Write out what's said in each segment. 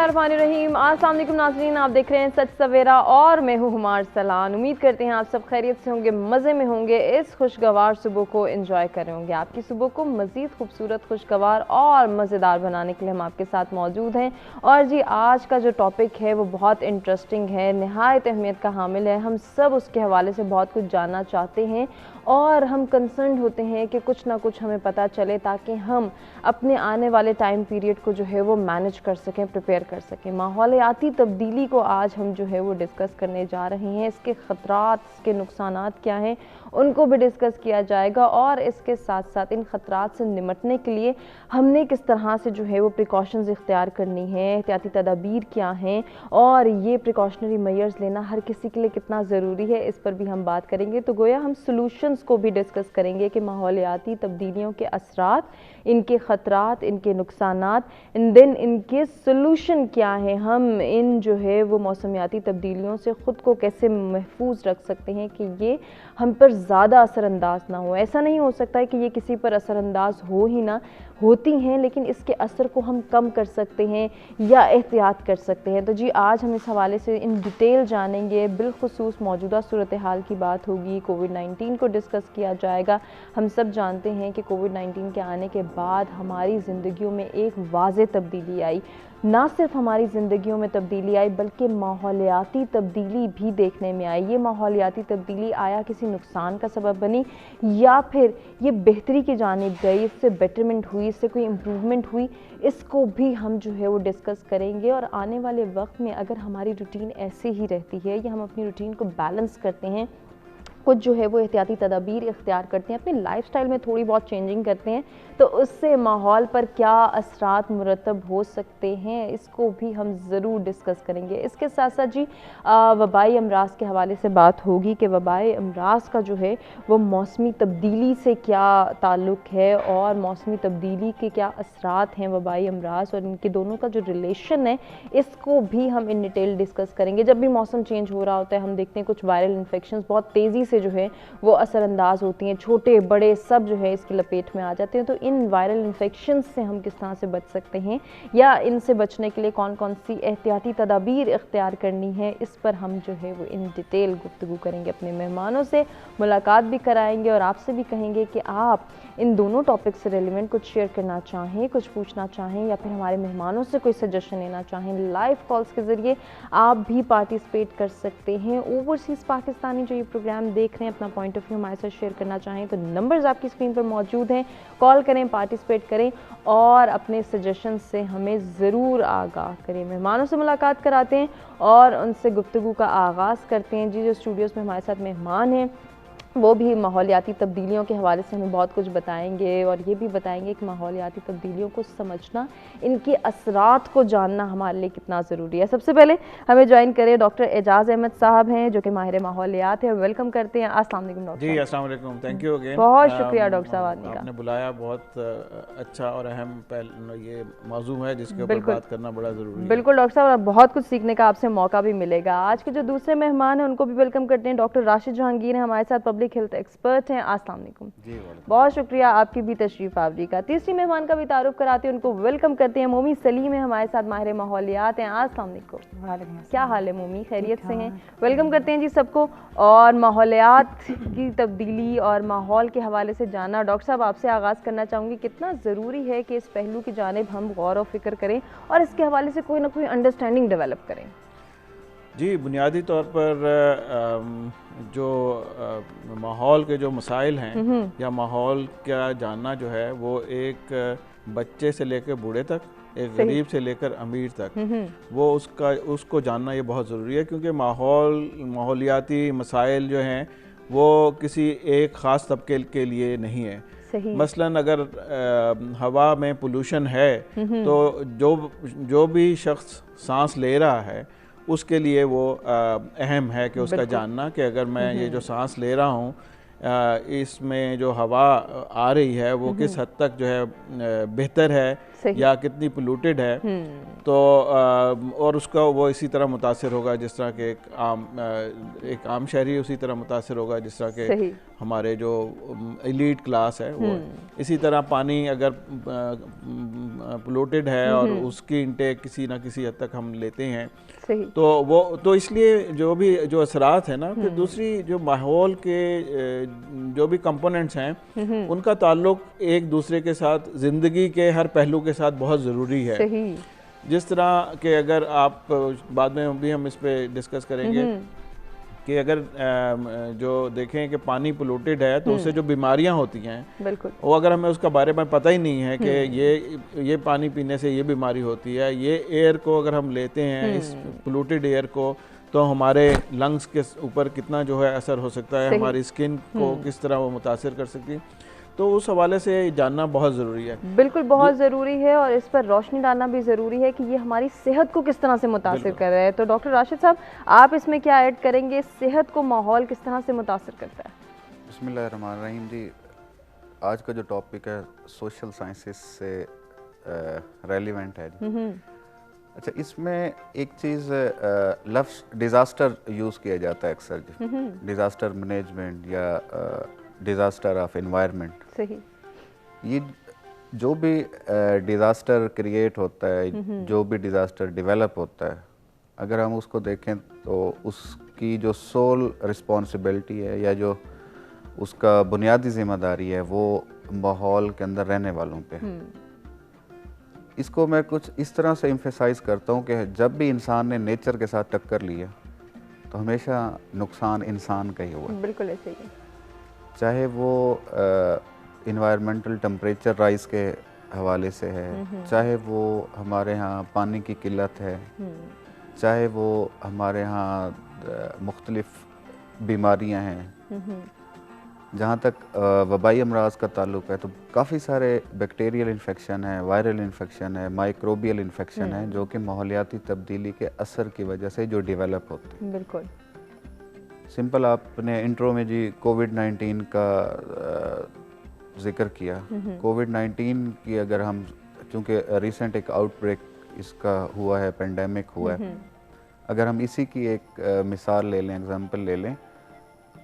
बिस्मिल्लाहिर्रहमानिर्रहीम। अस्सलाम वालेकुम नाज़रीन, आप देख रहे हैं सच सवेरा और मैं हूँ हुमार सलान। उम्मीद करते हैं आप सब खैरियत से होंगे, मज़े में होंगे, इस खुशगवार सुबह को एंजॉय कर रहे होंगे। आपकी सुबह को मज़ीद खूबसूरत, खुशगवार और मज़ेदार बनाने के लिए हम आपके साथ मौजूद हैं। और जी आज का जो टॉपिक है वो बहुत इंटरेस्टिंग है, नहायत अहमियत का हामिल है। हम सब उसके हवाले से बहुत कुछ जानना चाहते हैं और हम कंसर्न होते हैं कि कुछ ना कुछ हमें पता चले ताकि हम अपने आने वाले टाइम पीरियड को जो है वो मैनेज कर सकें, प्रिपेयर कर सकें। माहौलियाती तब्दीली को आज हम जो है वो डिस्कस करने जा रहे हैं। इसके ख़तरात, इसके नुकसानात क्या हैं, उनको भी डिस्कस किया जाएगा और इसके साथ साथ इन ख़तरात से निमटने के लिए हमने किस तरह से जो है वो प्रिकॉशंस इख्तियार करनी है, एहतियाती तदाबीर क्या हैं और ये प्रिकॉशनरी मेजर्स लेना हर किसी के लिए कितना ज़रूरी है, इस पर भी हम बात करेंगे। तो गोया हम सॉल्यूशंस को भी डिस्कस करेंगे कि माहौलियाती तब्दीलियों के असरात, इनके ख़तरात, इनके नुकसानात, एंड देन इनके सॉल्यूशन क्या है। हम इन जो है वो मौसमियाती तब्दीलियों से ख़ुद को कैसे महफूज रख सकते हैं कि ये हम पर ज़्यादा असरअंदाज ना हो। ऐसा नहीं हो सकता है कि ये किसी पर असरअंदाज हो ही ना, होती हैं लेकिन इसके असर को हम कम कर सकते हैं या एहतियात कर सकते हैं। तो जी आज हम इस हवाले से इन डिटेल जानेंगे। बिलखुसूस मौजूदा सूरत हाल की बात होगी, कोविड-19 को डिस्कस किया जाएगा। हम सब जानते हैं कि कोविड-19 के आने के बाद हमारी ज़िंदगियों में एक वाज़ेह तब्दीली आई। ना सिर्फ हमारी ज़िंदगियों में तब्दीली आई बल्कि माहौलियाती तब्दीली भी देखने में आई। ये माहौलियाती तब्दीली आया किसी नुकसान का सबब बनी या फिर ये बेहतरी की जानिब गई, इससे बेटरमेंट हुई, इससे कोई इम्प्रूवमेंट हुई, इसको भी हम जो है वो डिस्कस करेंगे। और आने वाले वक्त में अगर हमारी रूटीन ऐसे ही रहती है या हम अपनी रूटीन को बैलेंस करते हैं, कुछ जो है वो एहतियाती तदाबीर इख्तियार करते हैं, अपनी लाइफस्टाइल में थोड़ी बहुत चेंजिंग करते हैं, तो उससे माहौल पर क्या असरात मुरतब हो सकते हैं, इसको भी हम ज़रूर डिस्कस करेंगे। इसके साथ साथ जी वबाई अमराज के हवाले से बात होगी कि वबाई अमराज का जो है वो मौसमी तब्दीली से क्या ताल्लुक़ है और मौसमी तब्दीली के क्या असरात हैं वबाई अमराज और इनके दोनों का जो रिलेशन है, इसको भी हम इन डिटेल डिस्कस करेंगे। जब भी मौसम चेंज हो रहा होता है हम देखते हैं कुछ वायरल इन्फेक्शन बहुत तेज़ी से जो है वो असरअंदाज होती हैं, छोटे बड़े सब जो है इसकी लपेट में आ जाते हैं। तो इन वायरल इन्फेक्शन से हम किस तरह से बच सकते हैं या इनसे बचने के लिए कौन कौन सी एहतियाती तदाबीर इख्तियार करनी है, इस पर हम जो है वो इन डिटेल गुफ्तगू करेंगे। अपने मेहमानों से मुलाकात भी कराएंगे और आपसे भी कहेंगे कि आप इन दोनों टॉपिक से रिलेवेंट कुछ शेयर करना चाहें, कुछ पूछना चाहें या फिर हमारे मेहमानों से कोई सजेशन लेना चाहें, लाइव कॉल्स के ज़रिए आप भी पार्टिसिपेट कर सकते हैं। ओवरसीज़ पाकिस्तानी जो ये प्रोग्राम देख रहे हैं, अपना पॉइंट ऑफ व्यू हमारे साथ शेयर करना चाहें तो नंबर्स आपकी स्क्रीन पर मौजूद हैं, कॉल करें, पार्टिसिपेट करें और अपने सजेशन से हमें ज़रूर आगाह करें। मेहमानों से मुलाकात कराते हैं और उनसे गुफ्तगू का आगाज़ करते हैं। जी जो स्टूडियोज़ में हमारे साथ मेहमान हैं वो भी माहौलियाती तब्दीलियों के हवाले से हमें बहुत कुछ बताएंगे और ये भी बताएंगे कि माहौलियाती तब्दीलियों को समझना, इनके असरात को जानना हमारे लिए कितना ज़रूरी है। सबसे पहले हमें ज्वाइन करें डॉक्टर एजाज़ अहमद साहब हैं जो कि माहिर माहौलियात है। वेलकम करते हैं। अस्सलाम वालेकुम डॉक्टर। जी अस्सलाम वालेकुम, थैंक यू अगेन। बहुत शुक्रिया डॉक्टर साहब आने का, आपने बुलाया। बहुत अच्छा और अहम ये मौजू है जिसके ऊपर बात करना बड़ा ज़रूरी है। बिल्कुल डॉक्टर साहब, बहुत कुछ सीखने का आपसे मौका भी मिलेगा। आज के जो दूसरे मेहमान हैं उनको भी वेलकम करते हैं। डॉक्टर राशिद जहांगीर हैं, हमारे साथ पब्लिक हेल्थ एक्सपर्ट हैं। अस्सलाम वालेकुम। जी बहुत शुक्रिया आपकी भी तशरीफ आवरी का। तीसरी मेहमान का भी तारुफ कराते हैं, उनको वेलकम करते हैं। मोमी सलीम है, हमारे साथ माहिर माहौलियात हैं। अस्सलाम वालेकुम। क्या हाल है मोमी, खैरियत से हैं? वेलकम करते हैं जी सबको। और माहौलियात की तब्दीली और माहौल के हवाले से जाना, डॉक्टर साहब आपसे आगाज़ करना चाहूँगी, कितना ज़रूरी है कि इस पहलू की जानिब हम गौर और फिक्र करें और इसके हवाले से कोई ना कोई अंडरस्टैंडिंग डेवलप करें? जी बुनियादी तौर पर जो माहौल के जो मसाइल हैं या माहौल का जानना जो है वो एक बच्चे से लेकर बूढ़े तक, एक गरीब से लेकर अमीर तक, वो उसको जानना ये बहुत ज़रूरी है। क्योंकि माहौलियाती मसाइल जो हैं वो किसी एक ख़ास तबके के लिए नहीं है। मसलन अगर हवा में पोल्यूशन है तो जो भी शख्स सांस ले रहा है उसके लिए वो अहम है कि उसका जानना कि अगर मैं ये जो सांस ले रहा हूँ इसमें जो हवा आ रही है वो किस हद तक जो है बेहतर है या कितनी पोल्यूटेड है, तो और उसका वो इसी तरह मुतासिर होगा जिस तरह के एक आम शहरी उसी तरह मुतासिर होगा जिस तरह के हमारे जो एलीट क्लास है वो। इसी तरह पानी अगर पोल्यूटेड है और उसकी इंटेक किसी ना किसी हद तक हम लेते हैं, तो वो तो इसलिए जो असरात है ना, फिर दूसरी जो माहौल के जो भी कंपोनेंट्स हैं उनका ताल्लुक एक दूसरे के साथ ज़िंदगी के हर पहलू के साथ बहुत ज़रूरी है। जिस तरह के अगर आप बाद में भी हम इस पे डिस्कस करेंगे कि अगर जो देखें कि पानी पोल्यूटेड है तो उससे जो बीमारियां होती हैं, बिल्कुल, वो अगर हमें उसका बारे में पता ही नहीं है कि ये पानी पीने से ये बीमारी होती है, ये एयर को अगर हम लेते हैं इस पोल्यूटेड एयर को, तो हमारे लंग्स के ऊपर कितना जो है असर हो सकता है, हमारी स्किन को किस तरह वो मुतासिर कर सकती है, तो उस हवाले से जानना बहुत ज़रूरी है। बिल्कुल बहुत ज़रूरी है और इस पर रोशनी डालना भी ज़रूरी है कि ये हमारी सेहत को किस तरह से मुतासिर कर रहा है। तो डॉक्टर राशिद साहब, आप इसमें क्या ऐड करेंगे, सेहत को माहौल किस तरह से मुतासिर करता है? बिस्मिल्लाहिर्रहमानिर्रहीम जी, आज का जो टॉपिक है सोशल साइंसेस से रेलिवेंट है जी। अच्छा, इसमें एक चीज़ लफ्ज़ डिज़ास्टर यूज़ किया जाता है अक्सर जी, डिज़ास्टर मैनेजमेंट या डिज़ास्टर ऑफ एनवायरनमेंट। सही। ये जो भी डिज़ास्टर क्रिएट होता है, जो भी डिज़ास्टर डेवलप होता है, अगर हम उसको देखें तो उसकी जो सोल रिस्पॉन्सिबिलिटी है या जो उसका बुनियादी ज़िम्मेदारी है वो माहौल के अंदर रहने वालों पे है। इसको मैं कुछ इस तरह से एम्फेसाइज करता हूँ कि जब भी इंसान ने नेचर के साथ टक्कर ली है तो हमेशा नुकसान इंसान का ही हुआ। बिल्कुल ऐसे ही, चाहे वो इन्वायरमेंटल टेम्परेचर राइज के हवाले से है, चाहे वो हमारे यहाँ पानी की किल्लत है, चाहे वो हमारे यहाँ मुख्तलिफ बीमारियाँ हैं। जहाँ तक वबाई अमराज का ताल्लुक़ है तो काफ़ी सारे बैक्टीरियल इन्फेक्शन है, वायरल इन्फेक्शन है, माइक्रोबियल इन्फेक्शन है जो कि माहौलियाती तब्दीली के असर की वजह से जो डेवलप होते हैं। बिल्कुल सिंपल, आपने इंट्रो में जी कोविड-19 का जिक्र किया। कोविड-19 की अगर हम, चूँकि रिसेंट एक आउटब्रेक इसका हुआ है, पेंडेमिक हुआ है, अगर हम इसी की एक मिसाल ले लें, एग्जांपल ले लें,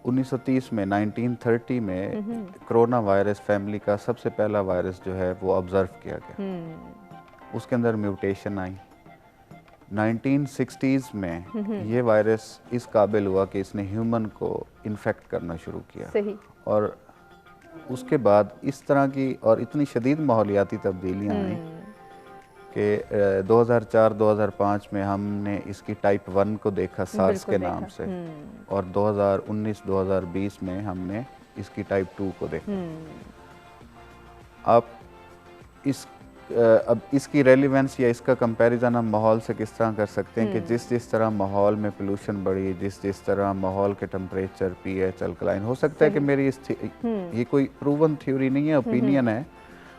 1930 में 1930 में कोरोना वायरस फैमिली का सबसे पहला वायरस जो है वो ऑब्जर्व किया गया। उसके अंदर म्यूटेशन आई। 1960s में ये वायरस इस काबिल हुआ कि इसने ह्यूमन को इन्फेक्ट करना शुरू किया। सही। और उसके बाद इस तरह की और इतनी शदीद माहौलियाती तब्दीलियाँ आई कि 2004-2005 में हमने इसकी टाइप 1 को देखा सार्स के नाम से, और 2019-2020 में हमने इसकी टाइप 2 को देखा। आप अब इसकी रेलिवेंस या इसका कंपैरिजन हम माहौल से किस तरह कर सकते हैं कि जिस तरह माहौल में पोल्यूशन बढ़ी, जिस तरह माहौल के टेम्परेचर, पीएच, अल्कलाइन, हो सकता है कि मेरी ये कोई प्रूवन थ्योरी नहीं है, ओपिनियन है,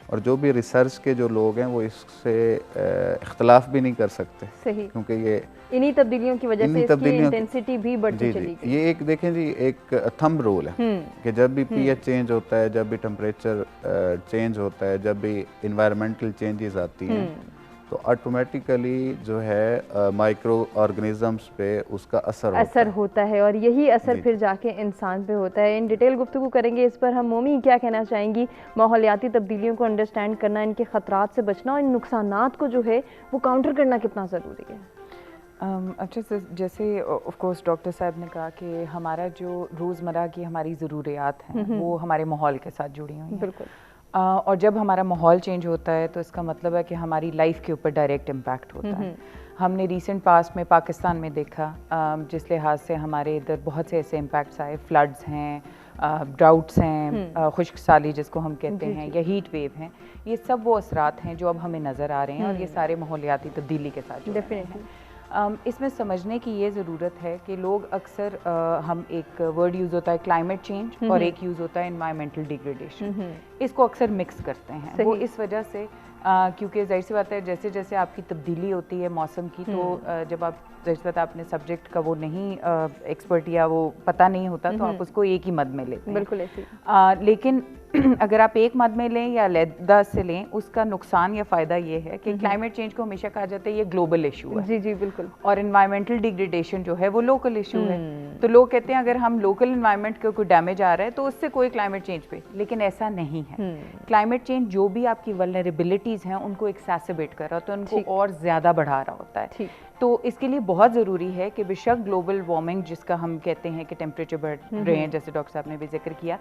और जो भी रिसर्च के जो लोग हैं वो इससे इख्तलाफ भी नहीं कर सकते। सही। क्योंकि ये इन्हीं तब्दीलियों की वजह से इसकी इंटेंसिटी भी बढ़ती चली गई। ये एक देखें जी, एक थंब रूल है कि जब भी पीएच चेंज होता है, जब भी टेम्परेचर चेंज होता है, जब भी इन्वायरमेंटल चेंजेस आती हैं, तो ऑटोमेटिकली जो है माइक्रो ऑर्गेनिजम्स पे उसका असर होता है और यही असर फिर जाके इंसान पे होता है। इन डिटेल गुफ्तगू करेंगे इस पर। हम मोमी क्या कहना चाहेंगी, माहौलियाती तब्दीलियों को अंडरस्टैंड करना, इनके ख़तरात से बचना और इन नुकसानात को जो है वो काउंटर करना कितना ज़रूरी है? अच्छा सर, जैसे ऑफ कोर्स डॉक्टर साहब ने कहा कि हमारा जो रोज़मर्रा की हमारी ज़रूरियात हैं वो हमारे माहौल के साथ जुड़ी हुई हैं। बिल्कुल। और जब हमारा माहौल चेंज होता है तो इसका मतलब है कि हमारी लाइफ के ऊपर डायरेक्ट इम्पैक्ट होता है। हमने रीसेंट पास्ट में पाकिस्तान में देखा, जिस लिहाज से हमारे इधर बहुत से ऐसे इम्पैक्ट्स आए, फ्लड्स हैं, ड्राउट्स हैं, खुश्क साली जिसको हम कहते हैं, या हीट वेव हैं, ये सब वो असरात हैं जो अब हमें नज़र आ रहे हैं और ये सारे माहौलियाती तब्दीली के साथ जुड़े हैं। इसमें समझने की ये ज़रूरत है कि लोग अक्सर हम एक वर्ड यूज़ होता है क्लाइमेट चेंज और एक यूज़ होता है एनवायरमेंटल डिग्रेडेशन, इसको अक्सर मिक्स करते हैं। वो इस वजह से क्योंकि जाहिर सी बात है जैसे जैसे आपकी तब्दीली होती है मौसम की, तो जब आप जाहिर सी बात है अपने सब्जेक्ट का वो नहीं एक्सपर्ट या वो पता नहीं होता तो आप उसको एक ही मद में लेते हैं। बिल्कुल ऐसे। लेकिन अगर आप एक मद में लें या अलहदा से लें, उसका नुकसान या फ़ायदा ये है कि क्लाइमेट चेंज को हमेशा कहा जाता है ये ग्लोबल इशू है। जी जी बिल्कुल। और इन्वायरमेंटल डिग्रेडेशन जो है वो लोकल इशू है। तो लोग कहते हैं अगर हम लोकल इन्वायरमेंट को कोई डैमेज आ रहा है तो उससे कोई क्लाइमेट चेंज पे, लेकिन ऐसा नहीं है। क्लाइमेट चेंज जो भी आपकी वल्नरेबिलिटीज़ हैं उनको एक्सेसिबेट कर रहा होता है, उनको और ज़्यादा बढ़ा रहा होता है। तो इसके लिए बहुत ज़रूरी है कि बेशक ग्लोबल वार्मिंग जिसका हम कहते हैं कि टेम्परेचर बढ़ रहे हैं, जैसे डॉक्टर साहब ने भी जिक्र किया,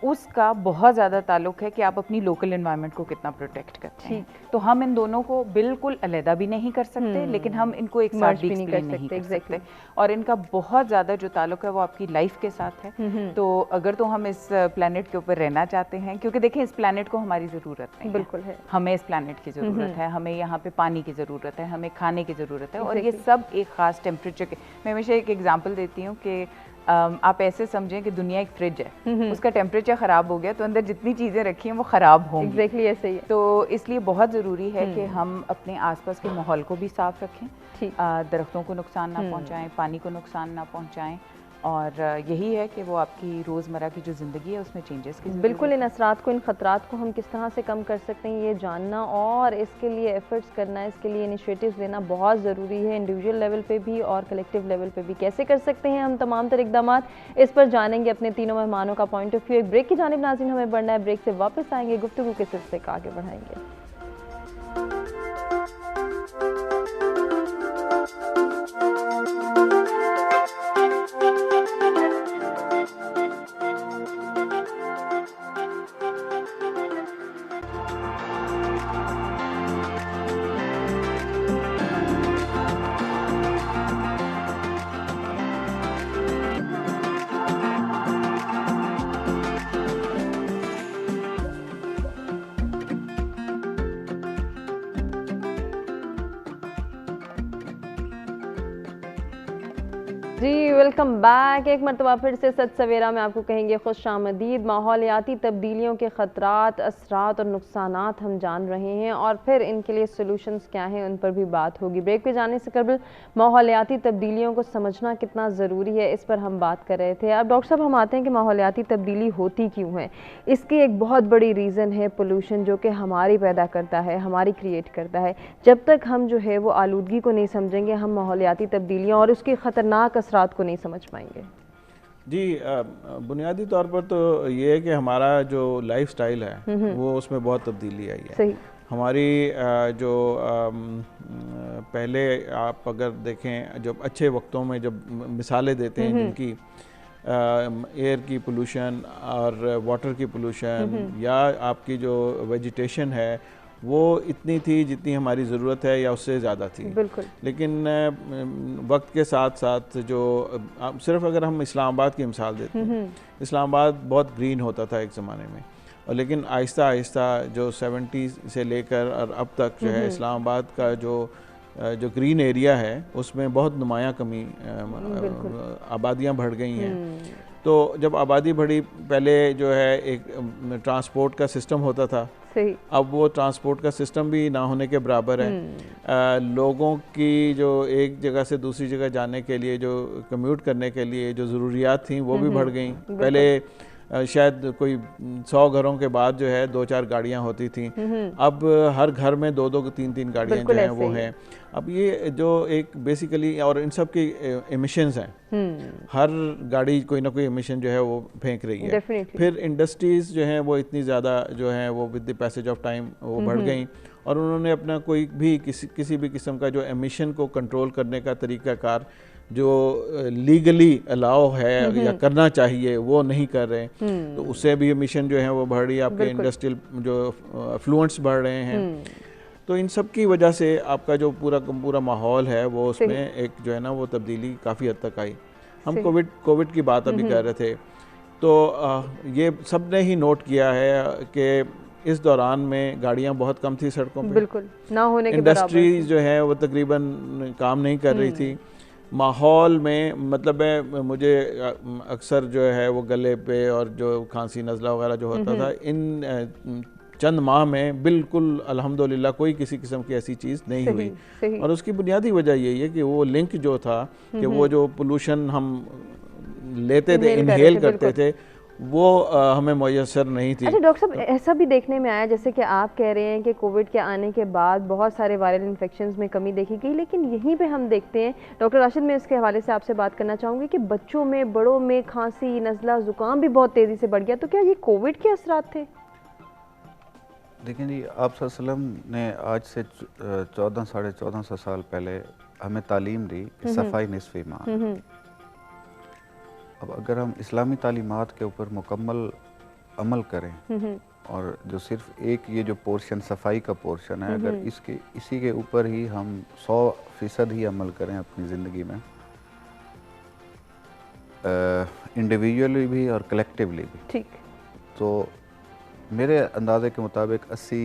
उसका बहुत ज़्यादा ताल्लुक है कि आप अपनी लोकल एनवायरनमेंट को कितना प्रोटेक्ट करते हैं। तो हम इन दोनों को बिल्कुल अलहदा भी नहीं कर सकते, लेकिन हम इनको एक साथ भी एक्सप्लेन नहीं कर सकते। और इनका बहुत ज़्यादा जो ताल्लुक है वो आपकी लाइफ के साथ है। तो अगर तो हम इस प्लैनेट के ऊपर रहना चाहते हैं, क्योंकि देखें इस प्लैनेट को हमारी ज़रूरत नहीं बिल्कुल है, हमें इस प्लैनेट की ज़रूरत है, हमें यहाँ पे पानी की ज़रूरत है, हमें खाने की ज़रूरत है, और ये सब एक ख़ास टेम्परेचर के। मैं हमेशा एक एग्जाम्पल देती हूँ कि आप ऐसे समझें कि दुनिया एक फ्रिज है, उसका टेम्परेचर ख़राब हो गया तो अंदर जितनी चीज़ें रखी हैं वो ख़राब होंगी। एग्जैक्टली ऐसे ही है। तो इसलिए बहुत ज़रूरी है कि हम अपने आसपास के माहौल को भी साफ़ रखें, दरख्तों को नुकसान ना पहुँचाएं, पानी को नुकसान ना पहुँचाएं, और यही है कि वो आपकी रोज़मर्रा की जो ज़िंदगी है उसमें चेंजेस की बिल्कुल इन असरात को, इन ख़तरात को हम किस तरह से कम कर सकते हैं ये जानना और इसके लिए एफर्ट्स करना, इसके लिए इनिशिएटिव्स लेना बहुत ज़रूरी है, इंडिविजुअल लेवल पे भी और कलेक्टिव लेवल पे भी। कैसे कर सकते हैं हम तमाम तर इक़दामात, इस पर जानेंगे अपने तीनों मेहमानों का पॉइंट ऑफ व्यू। एक ब्रेक की जानिब नाज़रीन हमें बढ़ना है, ब्रेक से वापस आएंगे, गुफ्तगू के सिलसिले को आगे बढ़ाएंगे। जी वेलकम बैक। एक मरतबा फिर से सच सवेरा में आपको कहेंगे खुश आमदीद। माहौलियाती तब्दीलियों के ख़तरात, असरात और नुकसानात हम जान रहे हैं और फिर इनके लिए सोल्यूशंस क्या हैं उन पर भी बात होगी। ब्रेक पे जाने से कबल माहौलियाती तब्दीलियों को समझना कितना ज़रूरी है इस पर हम बात कर रहे थे। अब डॉक्टर साहब हम आते हैं कि माहौलियाती तब्दीली होती क्यों है। इसकी एक बहुत बड़ी रीज़न है पोल्यूशन, जो कि हमारी पैदा करता है, हमारी क्रिएट करता है। जब तक हम जो है वो आलूदगी को नहीं समझेंगे, हम माहौलियाती तब्दीलियाँ और उसकी ख़तरनाक रात को नहीं समझ पाएंगे। जी बुनियादी तौर पर तो ये है कि हमारा जो लाइफस्टाइल है वो उसमें बहुत तब्दीली आई है। सही। हमारी जो पहले आप अगर देखें, जब अच्छे वक्तों में जब मिसालें देते हैं जिनकी एयर की पोल्यूशन और वाटर की पोल्यूशन या आपकी जो वेजिटेशन है वो इतनी थी जितनी हमारी ज़रूरत है या उससे ज़्यादा थी। बिल्कुल। लेकिन वक्त के साथ साथ जो सिर्फ अगर हम इस्लामाबाद की मिसाल देते हैं, इस्लामाबाद बहुत ग्रीन होता था एक ज़माने में, और लेकिन आहिस्ता आहिस्ता जो 70 से लेकर और अब तक जो है इस्लामाबाद का जो ग्रीन एरिया है उसमें बहुत नुमायाँ कमी, आबादियाँ बढ़ गई हैं। तो जब आबादी बढ़ी, पहले जो है एक ट्रांसपोर्ट का सिस्टम होता था, सही। अब वो ट्रांसपोर्ट का सिस्टम भी ना होने के बराबर है। लोगों की जो एक जगह से दूसरी जगह जाने के लिए, जो कम्यूट करने के लिए जो ज़रूरियात थी वो भी बढ़ गई। पहले शायद कोई 100 घरों के बाद जो है 2-4 गाड़ियां होती थी, अब हर घर में 2-2 3-3 गाड़ियां जो हैं वो हैं। अब ये जो एक बेसिकली, और इन सब की एमिशंस हैं, हर गाड़ी कोई ना कोई एमिशन जो है वो फेंक रही है। फिर इंडस्ट्रीज़ जो हैं वो इतनी ज़्यादा जो हैं वो with the passage of time वो बढ़ गई, और उन्होंने अपना कोई भी किसी भी किस्म का जो एमिशन को कंट्रोल करने का तरीक़ाकार जो लीगली अलाउ है या करना चाहिए वो नहीं कर रहे, तो उससे भी एमिशन जो है वो बढ़ रही है, आपके इंडस्ट्रियल जो फ्लुएंट्स बढ़ रहे हैं। तो इन सब की वजह से आपका जो पूरा माहौल है वो उसमें एक जो है ना वो तब्दीली काफ़ी हद तक आई। हम कोविड की बात अभी कर रहे थे, तो ये सब ने ही नोट किया है कि इस दौरान में गाड़ियां बहुत कम थी सड़कों पे, बिल्कुल ना होने के इंडस्ट्रीज जो है वो तकरीबन काम नहीं कर रही थी। माहौल में मतलब है, मुझे अक्सर जो है वो गले पे और जो खांसी नज़ला वगैरह जो होता था, इन चंद माह में बिल्कुल अल्हम्दुलिल्लाह कोई किसी किस्म की ऐसी चीज़ नहीं हुई। और उसकी बुनियादी वजह यही है कि वो लिंक जो था कि वो जो पोल्यूशन हम लेते थे, इनहेल करते थे, वो हमें मैसर नहीं थी। अच्छा डॉक्टर साहब, ऐसा भी देखने में आया जैसे कि आप कह रहे हैं कि कोविड के आने के बाद बहुत सारे वायरल इन्फेक्शंस में कमी देखी गई, लेकिन यहीं पे हम देखते हैं, डॉक्टर राशिद, मैं इसके हवाले से आपसे बात करना चाहूँगी कि बच्चों में, बड़ों में खांसी, नज़ला, ज़ुकाम भी बहुत तेज़ी से बढ़ गया। तो क्या ये कोविड के असरात थे? देखें जी, आप सल्लम ने आज से 14 साढ़े 1400 साल पहले हमें तालीम दी कि सफाई निस्फ़ ईमान। अब अगर हम इस्लामी तालीमात के ऊपर मुकम्मल अमल करें और जो सिर्फ एक ये जो पोर्शन सफाई का पोर्शन है, अगर इसी के ऊपर ही हम 100% ही अमल करें अपनी ज़िंदगी में, इंडिविजुअली भी और कलेक्टिवली भी, ठीक, तो मेरे अंदाजे के मुताबिक 80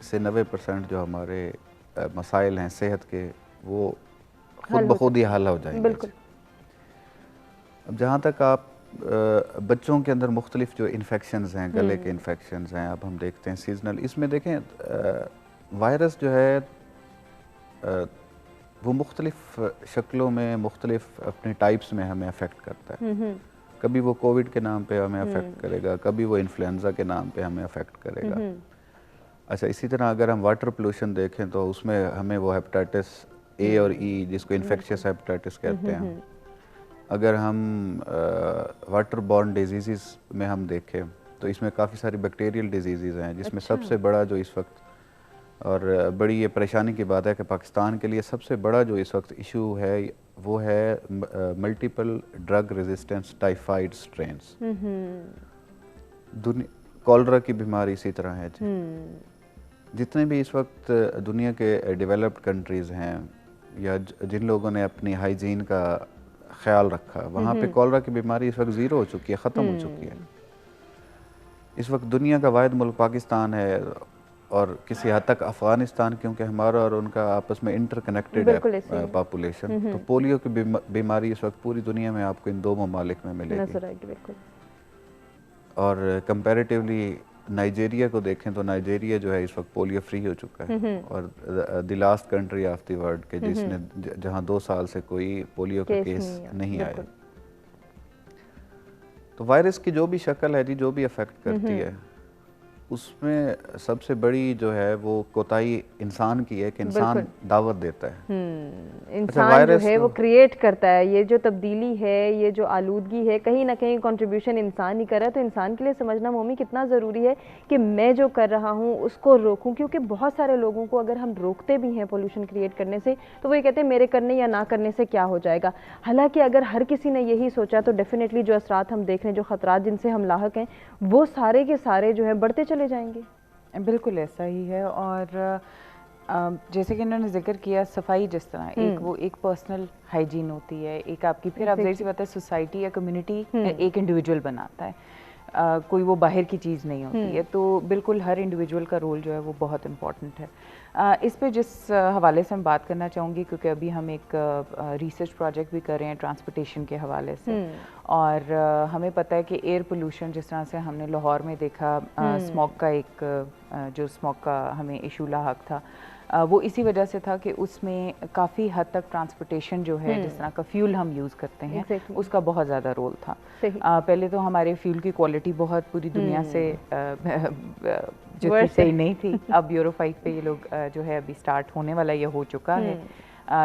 से 90% जो हमारे मसाइल हैं सेहत के, वो खुद ब खुद ही हल हो जाएंगे। बिल्कुल। अब जहाँ तक आप बच्चों के अंदर मुख्तलिफ जो इन्फेक्शंस हैं, गले के इन्फेक्शंस हैं, अब हम देखते हैं सीजनल, इसमें देखें वायरस जो है वो मुख्तलिफ शक्लों में, मुख्तलिफ अपने टाइप्स में हमें अफेक्ट करता है। कभी वो कोविड के नाम पे हमें अफेक्ट करेगा, कभी वो इन्फ्लुएंजा के नाम पे हमें अफेक्ट करेगा। अच्छा, इसी तरह अगर हम वाटर पोल्यूशन देखें तो उसमें हमें वो हेपेटाइटिस ए और ई, जिसको इन्फेक्शियस हेपेटाइटिस कहते हैं, अगर हम वाटर बॉर्न डिजीज़ में हम देखें तो इसमें काफ़ी सारी बैक्टीरियल डिजीज़ हैं, जिसमें सबसे बड़ा जो इस वक्त, और बड़ी ये परेशानी की बात है कि पाकिस्तान के लिए सबसे बड़ा जो इस वक्त इशू है वो है multiple drug resistance typhoid strains. Cholera की बीमारी इसी तरह है जी। जितने भी इस वक्त दुनिया के डेवलप्ड कंट्रीज़ हैं या जिन लोगों ने अपनी हाइजीन का ख्याल रखा, वहाँ पे कॉलरा की बीमारी इस वक्त ज़ीरो हो चुकी है, ख़त्म हो चुकी है। इस वक्त दुनिया का वाहिद मुल्क पाकिस्तान है और किसी हद तक अफ़गानिस्तान, क्योंकि हमारा और उनका आपस में इंटरकनेक्टेड है पॉपुलेशन, तो पोलियो की बीमारी इस वक्त पूरी दुनिया में आपको इन 2 ममालिक में मिलेगी। और कंपैरेटिवली नाइजीरिया को देखें तो नाइजीरिया जो है इस वक्त पोलियो फ्री हो चुका है, और the last country of the world के जिसने जहां 2 साल से कोई पोलियो का केस नहीं आया। तो वायरस की जो भी शक्ल है जी, जो भी अफेक्ट करती है, उसमें सबसे बड़ी जो है वो कोताही इंसान की है कि इंसान दावत देता है। इंसान जो है वो क्रिएट करता है। ये जो तब्दीली है, ये जो आलूदगी है, कहीं ना कहीं कंट्रीब्यूशन इंसान ही कर रहा है। तो इंसान के लिए समझना मोमी कितना ज़रूरी है कि मैं जो कर रहा हूँ उसको रोकूं, क्योंकि बहुत सारे लोगों को अगर हम रोकते भी हैं पोल्यूशन क्रिएट करने से, तो वो ये कहते हैं मेरे करने या ना करने से क्या हो जाएगा। हालांकि अगर हर किसी ने यही सोचा तो डेफिनेटली जो असरात हम देख रहे हैं, जो ख़तरात जिनसे हम लाहक हैं, वो सारे के सारे जो है बढ़ते चले जाएंगे। बिल्कुल ऐसा ही है। और जैसे कि इन्होंने जिक्र किया, सफाई जिस तरह एक पर्सनल हाइजीन होती है, एक आपकी, फिर आप ज़ाहिर सी बात है सोसाइटी या कम्युनिटी एक इंडिविजुअल बनाता है, कोई वो बाहर की चीज़ नहीं होती है। तो बिल्कुल हर इंडिविजुअल का रोल जो है वो बहुत इम्पॉर्टेंट है। इस पे जिस हवाले से मैं बात करना चाहूँगी, क्योंकि अभी हम एक रिसर्च प्रोजेक्ट भी कर रहे हैं ट्रांसपोर्टेशन के हवाले से, और हमें पता है कि एयर पोल्यूशन जिस तरह से हमने लाहौर में देखा, स्मोक का जो स्मोक का हमें इशू लाहक था, वो इसी वजह से था कि उसमें काफ़ी हद तक ट्रांसपोर्टेशन जो है, जिस तरह का फ्यूल हम यूज़ करते हैं, उसका बहुत ज़्यादा रोल था। पहले तो हमारे फ्यूल की क्वालिटी बहुत पूरी दुनिया से जितनी सही नहीं थी। अब यूरो 5 पे ये लोग जो है अभी स्टार्ट होने वाला, ये हो चुका है,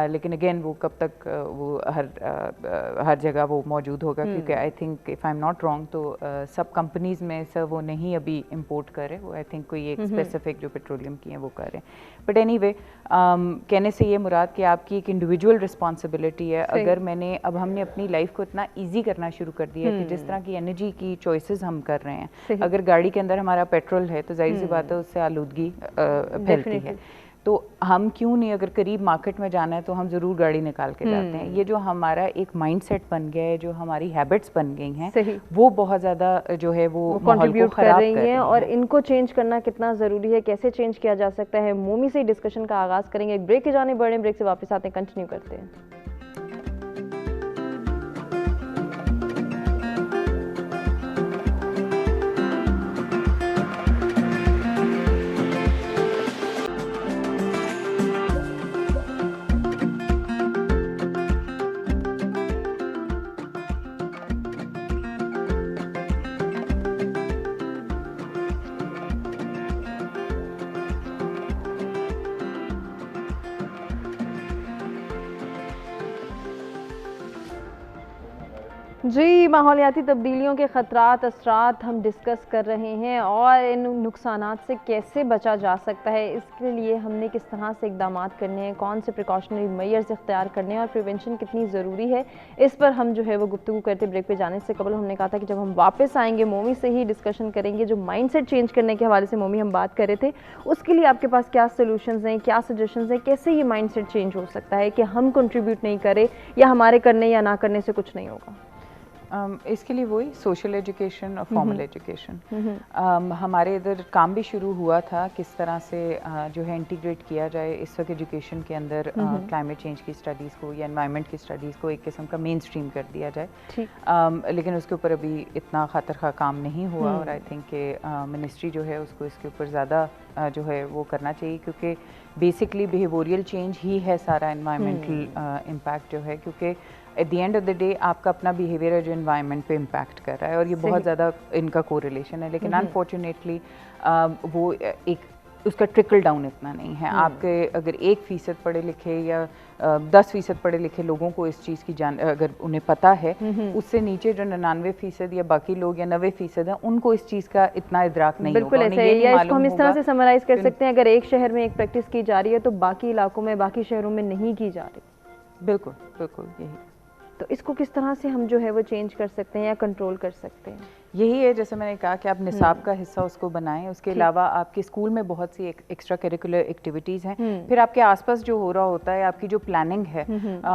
लेकिन अगेन वो कब तक वो हर जगह वो मौजूद होगा, क्योंकि I think if I am not wrong तो सब कंपनीज़ में सर वो नहीं अभी इंपोर्ट कर रहे, वो आई थिंक कोई एक स्पेसिफिक जो पेट्रोलियम की हैं वो कर रहे हैं। बट एनीवे, कहने से ये मुराद कि आपकी एक इंडिविजुअल रिस्पॉन्सिबिलिटी है। अगर अब हमने अपनी लाइफ को इतना ईजी करना शुरू कर दिया कि जिस तरह की एनर्जी की चॉइसेस हम कर रहे हैं, अगर गाड़ी के अंदर हमारा पेट्रोल है तो जाहिर सी बात है उससे आलूदगी फैलती है। तो हम क्यों नहीं, अगर करीब मार्केट में जाना है तो हम ज़रूर गाड़ी निकाल के जाते हैं। ये जो हमारा एक माइंडसेट बन गया है, जो हमारी हैबिट्स बन गई हैं, वो बहुत ज़्यादा जो है वो कंट्रीब्यूट कर रही हैं। और इनको चेंज करना कितना ज़रूरी है, कैसे चेंज किया जा सकता है, मोमी से डिस्कशन का आगाज़ करेंगे। एक ब्रेक के जाने बढ़े, ब्रेक से वापस आते हैं, कंटिन्यू करते हैं। जी, माहौलियाती तब्दीलियों के ख़तरात, असरात हम डिस्कस कर रहे हैं और इन नुकसानात से कैसे बचा जा सकता है, इसके लिए हमने किस तरह से इक़दामात करने हैं, कौन से प्रिकॉशनरी मेजर्स इख्तियार करने हैं और प्रिवेंशन कितनी ज़रूरी है, इस पर हम जो है वो गुफ्तगू करते। ब्रेक पे जाने से कबल हमने कहा था कि जब हम वापस आएंगे मोमी से ही डिस्कशन करेंगे। जो माइंडसेट चेंज करने के हवाले से मोमी हम बात कर रहे थे, उसके लिए आपके पास क्या सोल्यूशंस हैं, क्या सजेशंस हैं, कैसे ये माइंडसेट चेंज हो सकता है कि हम कंट्रीब्यूट नहीं करें या हमारे करने या ना करने से कुछ नहीं होगा। इसके लिए वही सोशल एजुकेशन और फॉर्मल एजुकेशन। हमारे इधर काम भी शुरू हुआ था किस तरह से जो है इंटीग्रेट किया जाए इस वक्त एजुकेशन के अंदर क्लाइमेट चेंज की स्टडीज़ को या एनवायरनमेंट की स्टडीज़ को एक किस्म का मेन स्ट्रीम कर दिया जाए। लेकिन उसके ऊपर अभी इतना खातर खा काम नहीं हुआ और आई थिंक कि मिनिस्ट्री जो है उसको इसके ऊपर ज़्यादा जो है वो करना चाहिए, क्योंकि बेसिकली बिहेवियरल चेंज ही है सारा एनवायरमेंटल इम्पैक्ट जो है, क्योंकि at the end of the day आपका अपना बिहेवियर है जो एनवायरनमेंट पे इम्पैक्ट कर रहा है और ये बहुत ज़्यादा इनका कोरिलेशन है। लेकिन अनफॉर्चुनेटली वो एक उसका ट्रिकल डाउन इतना नहीं है। आपके अगर 1% पढ़े लिखे या 10% पढ़े लिखे लोगों को इस चीज़ की जान अगर उन्हें पता है, उससे नीचे जो 99% या बाकी लोग या 90% हैं उनको इस चीज़ का इतना इदराक नहीं होगा। बिल्कुल ऐसा है, या इसको हम इस तरह से समराइज़ कर सकते हैं, अगर एक शहर में एक प्रैक्टिस की जा रही है तो बाकी इलाकों में, बाकी शहरों में नहीं की जा रही। बिल्कुल बिल्कुल यही। तो इसको किस तरह से हम जो है वो चेंज कर सकते हैं या कंट्रोल कर सकते हैं? यही है, जैसे मैंने कहा कि आप निसाब का हिस्सा उसको बनाएं। उसके अलावा आपके स्कूल में बहुत सी एक्स्ट्रा करिकुलर एक्टिविटीज़ हैं। फिर आपके आसपास जो हो रहा होता है, आपकी जो प्लानिंग है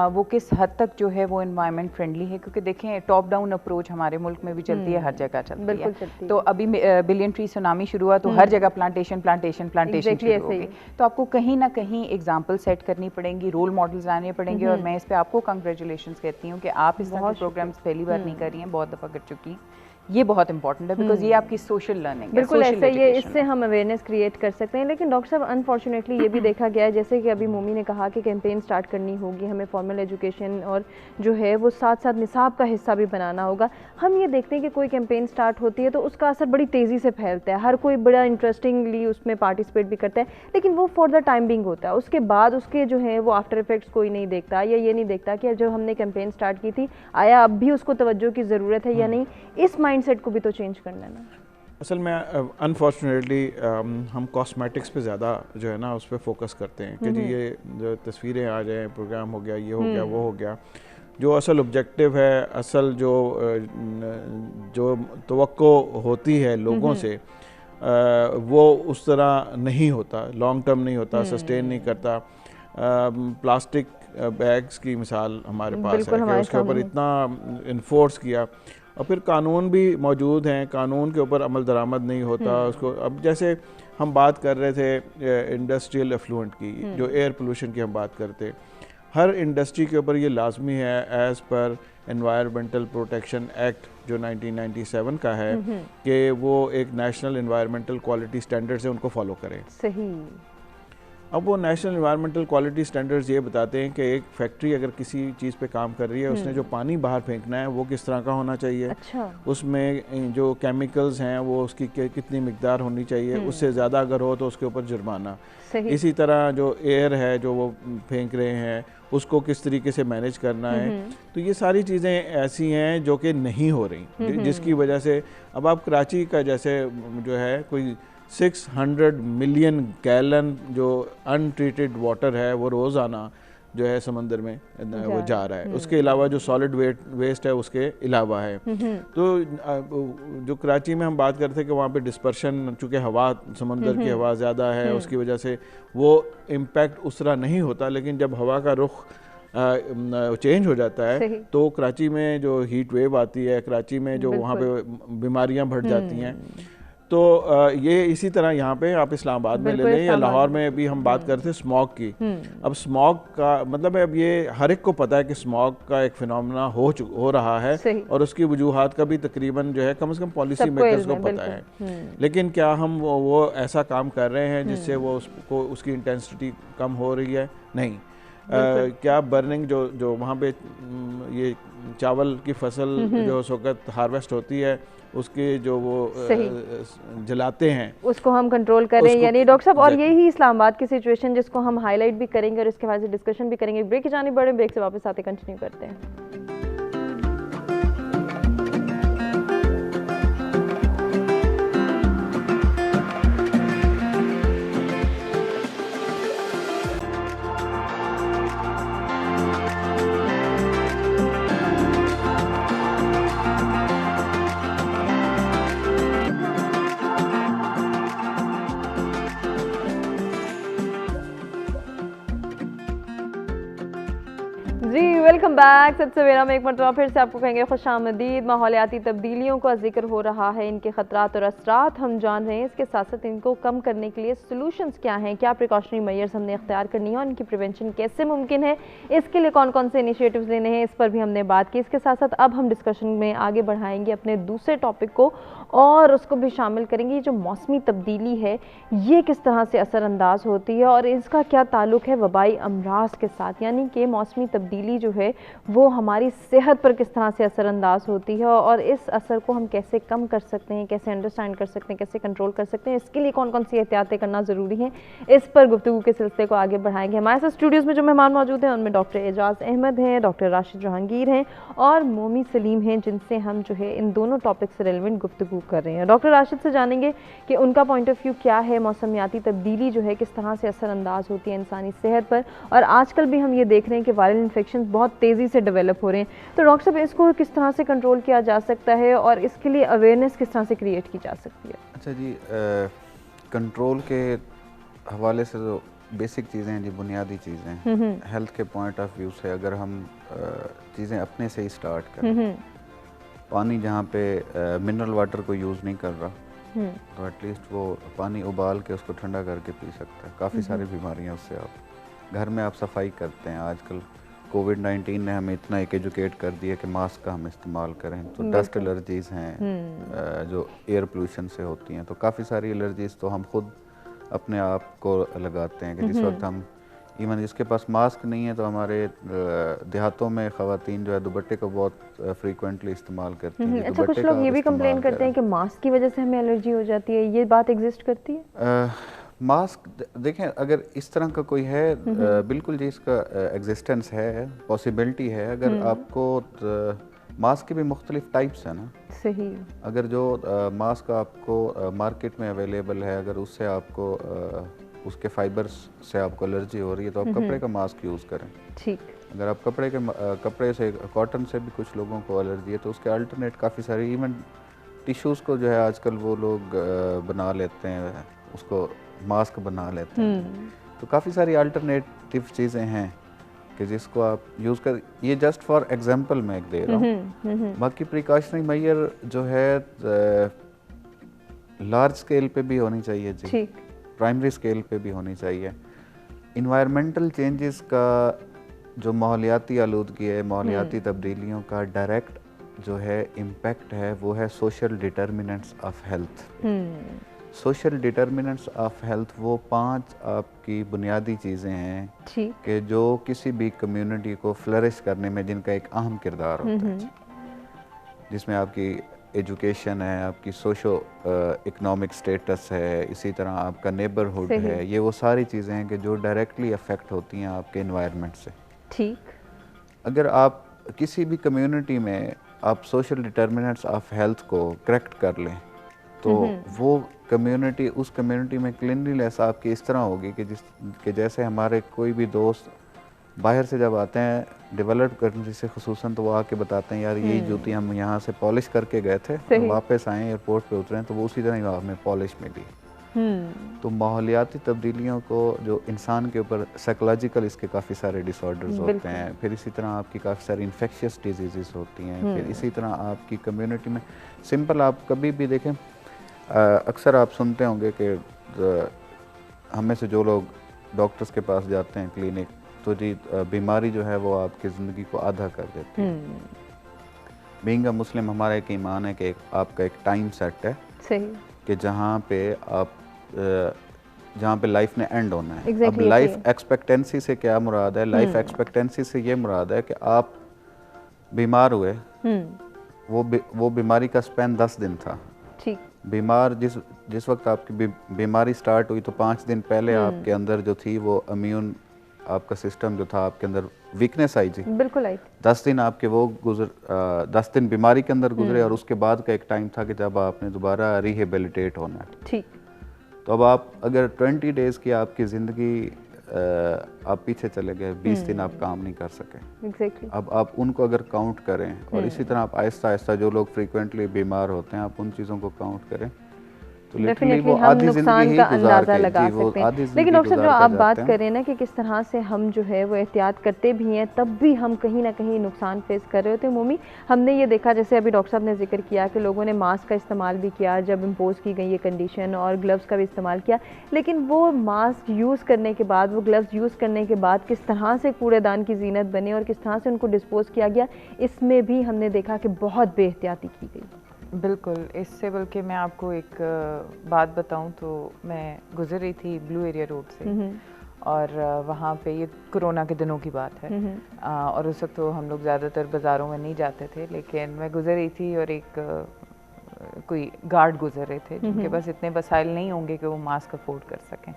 वो किस हद तक जो है वो एनवायरनमेंट फ्रेंडली है, क्योंकि देखें टॉप डाउन अप्रोच हमारे मुल्क में भी चलती है, हर जगह चलती है। तो अभी बिलियन ट्री सुनामी शुरू हुआ तो हर जगह प्लांटेशन प्लांटेशन प्लांटेशन शुरू हो गई। तो आपको कहीं ना कहीं एग्जाम्पल सेट करनी पड़ेंगी, रोल मॉडल्स लाने पड़ेंगे। और मैं इस पर आपको कंग्रेचुलेशन कहती हूँ कि आप इस तरह के प्रोग्राम्स पहली बार नहीं कर रही हैं, बहुत दफ़ा कर चुकी हैं। ये बहुत इंपॉर्टेंट है बिकॉज ये आपकी सोशल लर्निंग है। बिल्कुल ऐसे ये इससे हम अवेयरनेस क्रिएट कर सकते हैं। लेकिन डॉक्टर साहब अनफॉर्चुनेटली ये भी देखा गया है, जैसे कि अभी मोमी ने कहा कि कैंपेन स्टार्ट करनी होगी, हमें फॉर्मल एजुकेशन और जो है वो साथ साथ निसाब का हिस्सा भी बनाना होगा। हम ये देखते हैं कि कोई कैंपेन स्टार्ट होती है तो उसका असर बड़ी तेज़ी से फैलता है, हर कोई बड़ा इंटरेस्टिंगली उसमें पार्टिसिपेट भी करता है, लेकिन वो फॉर द टाइम बिंग होता है। उसके बाद उसके जो है वो आफ्टर इफेक्ट्स कोई नहीं देखता, या ये नहीं देखता कि जो हमने कैंपेन स्टार्ट की थी आया अब भी उसको तवज्जो की ज़रूरत है या नहीं। इस माइंडसेट को भी तो चेंज करना है ना। असल में अनफॉर्चुनेटली हम कॉस्मेटिक्स पे ज़्यादा जो है ना उस पर फोकस करते हैं कि जी ये जो तस्वीरें आ जाएं, प्रोग्राम हो गया, ये हो गया, वो हो गया। जो असल ऑब्जेक्टिव है, असल जो तवक्को होती है लोगों से वो उस तरह नहीं होता, लॉन्ग टर्म नहीं होता, सस्टेन नहीं करता। प्लास्टिक बैग्स की मिसाल हमारे पास है कि उसके ऊपर इतना इन्फोर्स किया और फिर कानून भी मौजूद हैं, कानून के ऊपर अमल दरामद नहीं होता उसको। अब जैसे हम बात कर रहे थे इंडस्ट्रियल एफ्लुएंट की, जो एयर पोल्यूशन की हम बात करते, हर इंडस्ट्री के ऊपर ये लाजमी है as per environmental protection act जो 1997 का है कि वो एक नेशनल एनवायरमेंटल क्वालिटी स्टैंडर्ड्स है उनको फॉलो करें। सही। अब वो नेशनल एनवायरमेंटल क्वालिटी स्टैंडर्ड्स ये बताते हैं कि एक फैक्ट्री अगर किसी चीज़ पे काम कर रही है, उसने जो पानी बाहर फेंकना है वो किस तरह का होना चाहिए। अच्छा। उसमें जो केमिकल्स हैं वो उसकी कितनी मिकदार होनी चाहिए, उससे ज़्यादा अगर हो तो उसके ऊपर जुर्माना। इसी तरह जो एयर है जो वो फेंक रहे हैं उसको किस तरीके से मैनेज करना है। तो ये सारी चीज़ें ऐसी हैं जो कि नहीं हो रही, जिसकी वजह से अब आप कराची का जैसे जो है कोई 600 मिलियन गैलन जो अनट्रीटेड वाटर है वो रोज़ाना जो है समंदर में वो जा रहा है। उसके अलावा जो सॉलिड वेस्ट है उसके अलावा है। तो जो कराची में हम बात करते हैं कि वहाँ पे डिस्पर्शन, चूँकि हवा समंदर की हवा ज़्यादा है उसकी वजह से वो इम्पैक्ट उस तरह नहीं होता, लेकिन जब हवा का रुख चेंज हो जाता है तो कराची में जो हीट वेव आती है, कराची में जो वहाँ पे बीमारियाँ बढ़ जाती हैं। तो ये इसी तरह यहाँ पे आप इस्लामाबाद में ले लें या लाहौर में भी हम बात करते हैं स्मॉग की। अब स्मॉग का मतलब है, अब ये हर एक को पता है कि स्मॉग का एक फिनोमेना हो रहा है और उसकी वजूहात का भी तकरीबन जो है कम से कम पॉलिसी मेकर्स को पता है। लेकिन क्या हम वो ऐसा काम कर रहे हैं जिससे वो उसको उसकी इंटेंसिटी कम हो रही है? नहीं। क्या बर्निंग जो वहाँ पे ये चावल की फसल जो उस वक्त हार्वेस्ट होती है उसके जो वो जलाते हैं उसको हम कंट्रोल करें, यानी डॉक्टर साहब। और यही इस्लामाबाद की सिचुएशन जिसको हम हाईलाइट भी करेंगे और इसके बाद से डिस्कशन भी करेंगे। ब्रेक की जाने बड़े, ब्रेक से वापस आते कंटिन्यू करते हैं। बैक। सच सवेरा में एक मरतबा फिर से आपको कहेंगे खुशामदीद। माहौलियाती तब्दीलियों का जिक्र हो रहा है, इनके खतरात और असरात हम जान रहे हैं। इसके साथ साथ इनको कम करने के लिए सोल्यूशंस क्या हैं, क्या प्रिकॉशनरी मेजर्स हमने इख्तियार करनी है और इनकी प्रिवेंशन कैसे मुमकिन है, इसके लिए कौन कौन से इनिशिएटिव्स लेने हैं, इस पर भी हमने बात की। इसके साथ साथ अब हम डिस्कशन में आगे बढ़ाएंगे अपने दूसरे टॉपिक को और उसको भी शामिल करेंगे। ये जो मौसमी तब्दीली है ये किस तरह से असरअंदाज होती है और इसका क्या ताल्लुक़ है वबाई अमराज के साथ, यानी कि मौसमी तब्दीली जो है वो हमारी सेहत पर किस तरह से असरअंदाज होती है और इस असर को हम कैसे कम कर सकते हैं, कैसे अंडरस्टैंड कर सकते हैं, कैसे कंट्रोल कर सकते हैं, इसके लिए कौन कौन सी एहतियातें करना ज़रूरी है, इस पर गुफ्तगू के सिलसिले को आगे बढ़ाएंगे। हमारे साथ स्टूडियोज़ में जो मेहमान मौजूद हैं उनमें डॉक्टर एजाज़ अहमद हैं, डॉक्टर राशिद जहांगीर हैं और मोमी सलीम हैं, जिनसे हम जो है इन दोनों टॉपिक से रेलिवेंट गुफ्तगू कर रहे हैं। डॉक्टर राशिद से जानेंगे कि उनका पॉइंट ऑफ व्यू क्या है, मौसमियाती तब्दीली जो है किस तरह से असरअंदाज होती है इंसानी सेहत पर, और आजकल भी हम ये देख रहे हैं कि वायरल इन्फेक्शन बहुत तेज़ी से डेवलप हो रहे हैं। तो डॉक्टर साहब, इसको किस तरह से कंट्रोल किया जा सकता है और इसके लिए अवेयरनेस किस तरह से क्रिएट की जा सकती है? अच्छा जी, कंट्रोल के हवाले से जो बेसिक चीज़ें हैं जी, बुनियादी चीज़ें हैं, हेल्थ के पॉइंट ऑफ व्यू से अगर हम चीज़ें अपने से ही स्टार्ट करें, पानी जहाँ पे मिनरल वाटर को यूज़ नहीं कर रहा तो एटलीस्ट वो पानी उबाल के उसको ठंडा करके पी सकता है। काफ़ी सारी बीमारियाँ उससे, आप घर में आप सफाई करते हैं। आजकल कोविड-19 ने हमें इतना एक एजुकेट कर दिया कि मास्क का हम इस्तेमाल करें, तो डस्ट एलर्जीज़ हैं जो एयर पोल्यूशन से होती हैं, तो काफ़ी सारी एलर्जीज़ तो हम खुद अपने आप को लगाते हैं कि जिस वक्त हम इवन जिसके पास मास्क नहीं है तो हमारे देहातों में ख़वातीन जो है दुपट्टे को बहुत फ्रीक्वेंटली इस्तेमाल करती हैं। अच्छा, कुछ लोग ये भी कंप्लेन करते हैं कि मास्क की वजह से हमें एलर्जी हो जाती है, ये बात एग्जिस्ट करती है? मास्क देखें, अगर इस तरह का कोई है, बिल्कुल जी इसका एग्जिस्टेंस है, पॉसिबिलिटी है। अगर आपको मास्क के भी मुख्तलिफ टाइप्स हैं ना, सही। अगर जो मास्क आपको मार्केट में अवेलेबल है, अगर उससे आपको उसके फाइबर्स से आपको एलर्जी हो रही है तो आप कपड़े का मास्क यूज़ करें। ठीक। अगर आप कपड़े से, कॉटन से भी कुछ लोगों को एलर्जी है तो उसके अल्टरनेट काफ़ी सारे, इवन टिश्यूज़ को जो है आजकल वो लोग बना लेते हैं, उसको मास्क बना लेते हैं। तो काफ़ी सारी अल्टरनेटिव चीज़ें हैं कि जिसको आप यूज़ कर, ये जस्ट फॉर एग्जांपल मैं एक दे रहा हूँ। बाकी प्रिकॉशनरी मेजर जो है लार्ज स्केल पे भी होनी चाहिए जी, प्राइमरी स्केल पे भी होनी चाहिए। इन्वायरमेंटल चेंजेस का जो माहौलियाती आलूदगी है, माहौलियाती तब्दीलियों का डायरेक्ट जो है इम्पैक्ट है वो है social determinants of health. Social determinants of health वो 5 आपकी बुनियादी चीज़ें हैं कि जो किसी भी कम्युनिटी को फ्लरिश करने में जिनका एक अहम किरदार होता है, जिसमें आपकी एजुकेशन है, आपकी सोशो इकोनॉमिक स्टेटस है, इसी तरह आपका नेबरहुड है, ये वो सारी चीज़ें हैं कि जो डायरेक्टली अफेक्ट होती हैं आपके इन्वायरमेंट से। ठीक। अगर आप किसी भी कम्युनिटी में आप सोशल डिटर्मिनेंट्स ऑफ हेल्थ को करेक्ट कर लें तो वो कम्युनिटी, उस कम्युनिटी में क्लीनलीनेस आपकी इस तरह होगी कि जैसे हमारे कोई भी दोस्त बाहर से जब आते हैं डेवलप्ड कंट्री से खुसूसन, तो वो आके बताते हैं यार ये जूती हम यहाँ से पॉलिश करके गए थे, तो वापस आए एयरपोर्ट पे उतरे तो वो उसी तरह ही हमें पॉलिश मिली। तो माहौलियाती तब्दीलियों को जो इंसान के ऊपर साइकोलॉजिकल इसके काफ़ी सारे डिसऑर्डर्स होते हैं, फिर इसी तरह आपकी काफ़ी सारी इन्फेक्शियस डिजीज़ होती हैं, फिर इसी तरह आपकी कम्युनिटी में सिंपल आप कभी भी देखें, अक्सर आप सुनते होंगे कि हमें से जो लोग डॉक्टर्स के पास जाते हैं क्लिनिक, तो जी बीमारी जो है वो आपकी ज़िंदगी को आधा कर देती है। बीइंग अ मुस्लिम हमारा एक ईमान है कि आपका एक टाइम सेट है, सही, कि जहाँ पे लाइफ ने एंड होना है। अब लाइफ एक्सपेक्टेंसी से क्या मुराद है? लाइफ एक्सपेक्टेंसी से ये मुराद है कि आप बीमार हुए, वो बीमारी का स्पैन 10 दिन था। ठीक। बीमार जिस वक्त आपकी बीमारी स्टार्ट हुई तो 5 दिन पहले आपके अंदर जो थी वो इम्यून आपका सिस्टम जो था आपके अंदर वीकनेस आई जी, बिल्कुल आई। 10 दिन आपके वो 10 दिन बीमारी के अंदर गुजरे और उसके बाद का एक टाइम था कि जब आपने दोबारा रिहेबिलिटेट होना है। ठीक। तो अब आप अगर 20 डेज़ की आपकी ज़िंदगी आप पीछे चले गए, 20 दिन आप काम नहीं कर सके। Exactly. अब आप उनको अगर काउंट करें और इसी तरह आप आहिस्ता आहिस्ता जो लोग फ्रीक्वेंटली बीमार होते हैं आप उन चीज़ों को काउंट करें तो literally डेफिनेटली वो हम आधी जिंदगी नुकसान ही का गुजार अंदाज़ा के, लगा जी, वो सकते हैं। आधी जिंदगी लेकिन डॉक्टर साहब जो गुजार आप के बात जाते कर हैं। रहे हैं ना कि किस तरह से हम जो है वो एहतियात करते भी हैं तब भी हम कहीं ना कहीं नुकसान फेस कर रहे होते हैं। मोमी, हमने ये देखा जैसे अभी डॉक्टर साहब ने जिक्र किया कि लोगों ने मास्क का इस्तेमाल भी किया जब इम्पोज की गई ये कंडीशन, और ग्लव्स का भी इस्तेमाल किया, लेकिन वो मास्क यूज़ करने के बाद, वो ग्लव्स यूज़ करने के बाद किस तरह से कूड़ेदान की जीनत बने और किस तरह से उनको डिस्पोज किया गया, इसमें भी हमने देखा कि बहुत बेहतियाती की गई। बिल्कुल, इससे बल्कि मैं आपको एक बात बताऊं तो मैं गुजर रही थी ब्लू एरिया रोड से और वहाँ पे ये कोरोना के दिनों की बात है और उस वक्त तो हम लोग ज़्यादातर बाज़ारों में नहीं जाते थे, लेकिन मैं गुजर रही थी और एक कोई गार्ड गुजर रहे थे जिनके पास इतने वसाइल नहीं होंगे कि वो मास्क अफोर्ड कर सकें,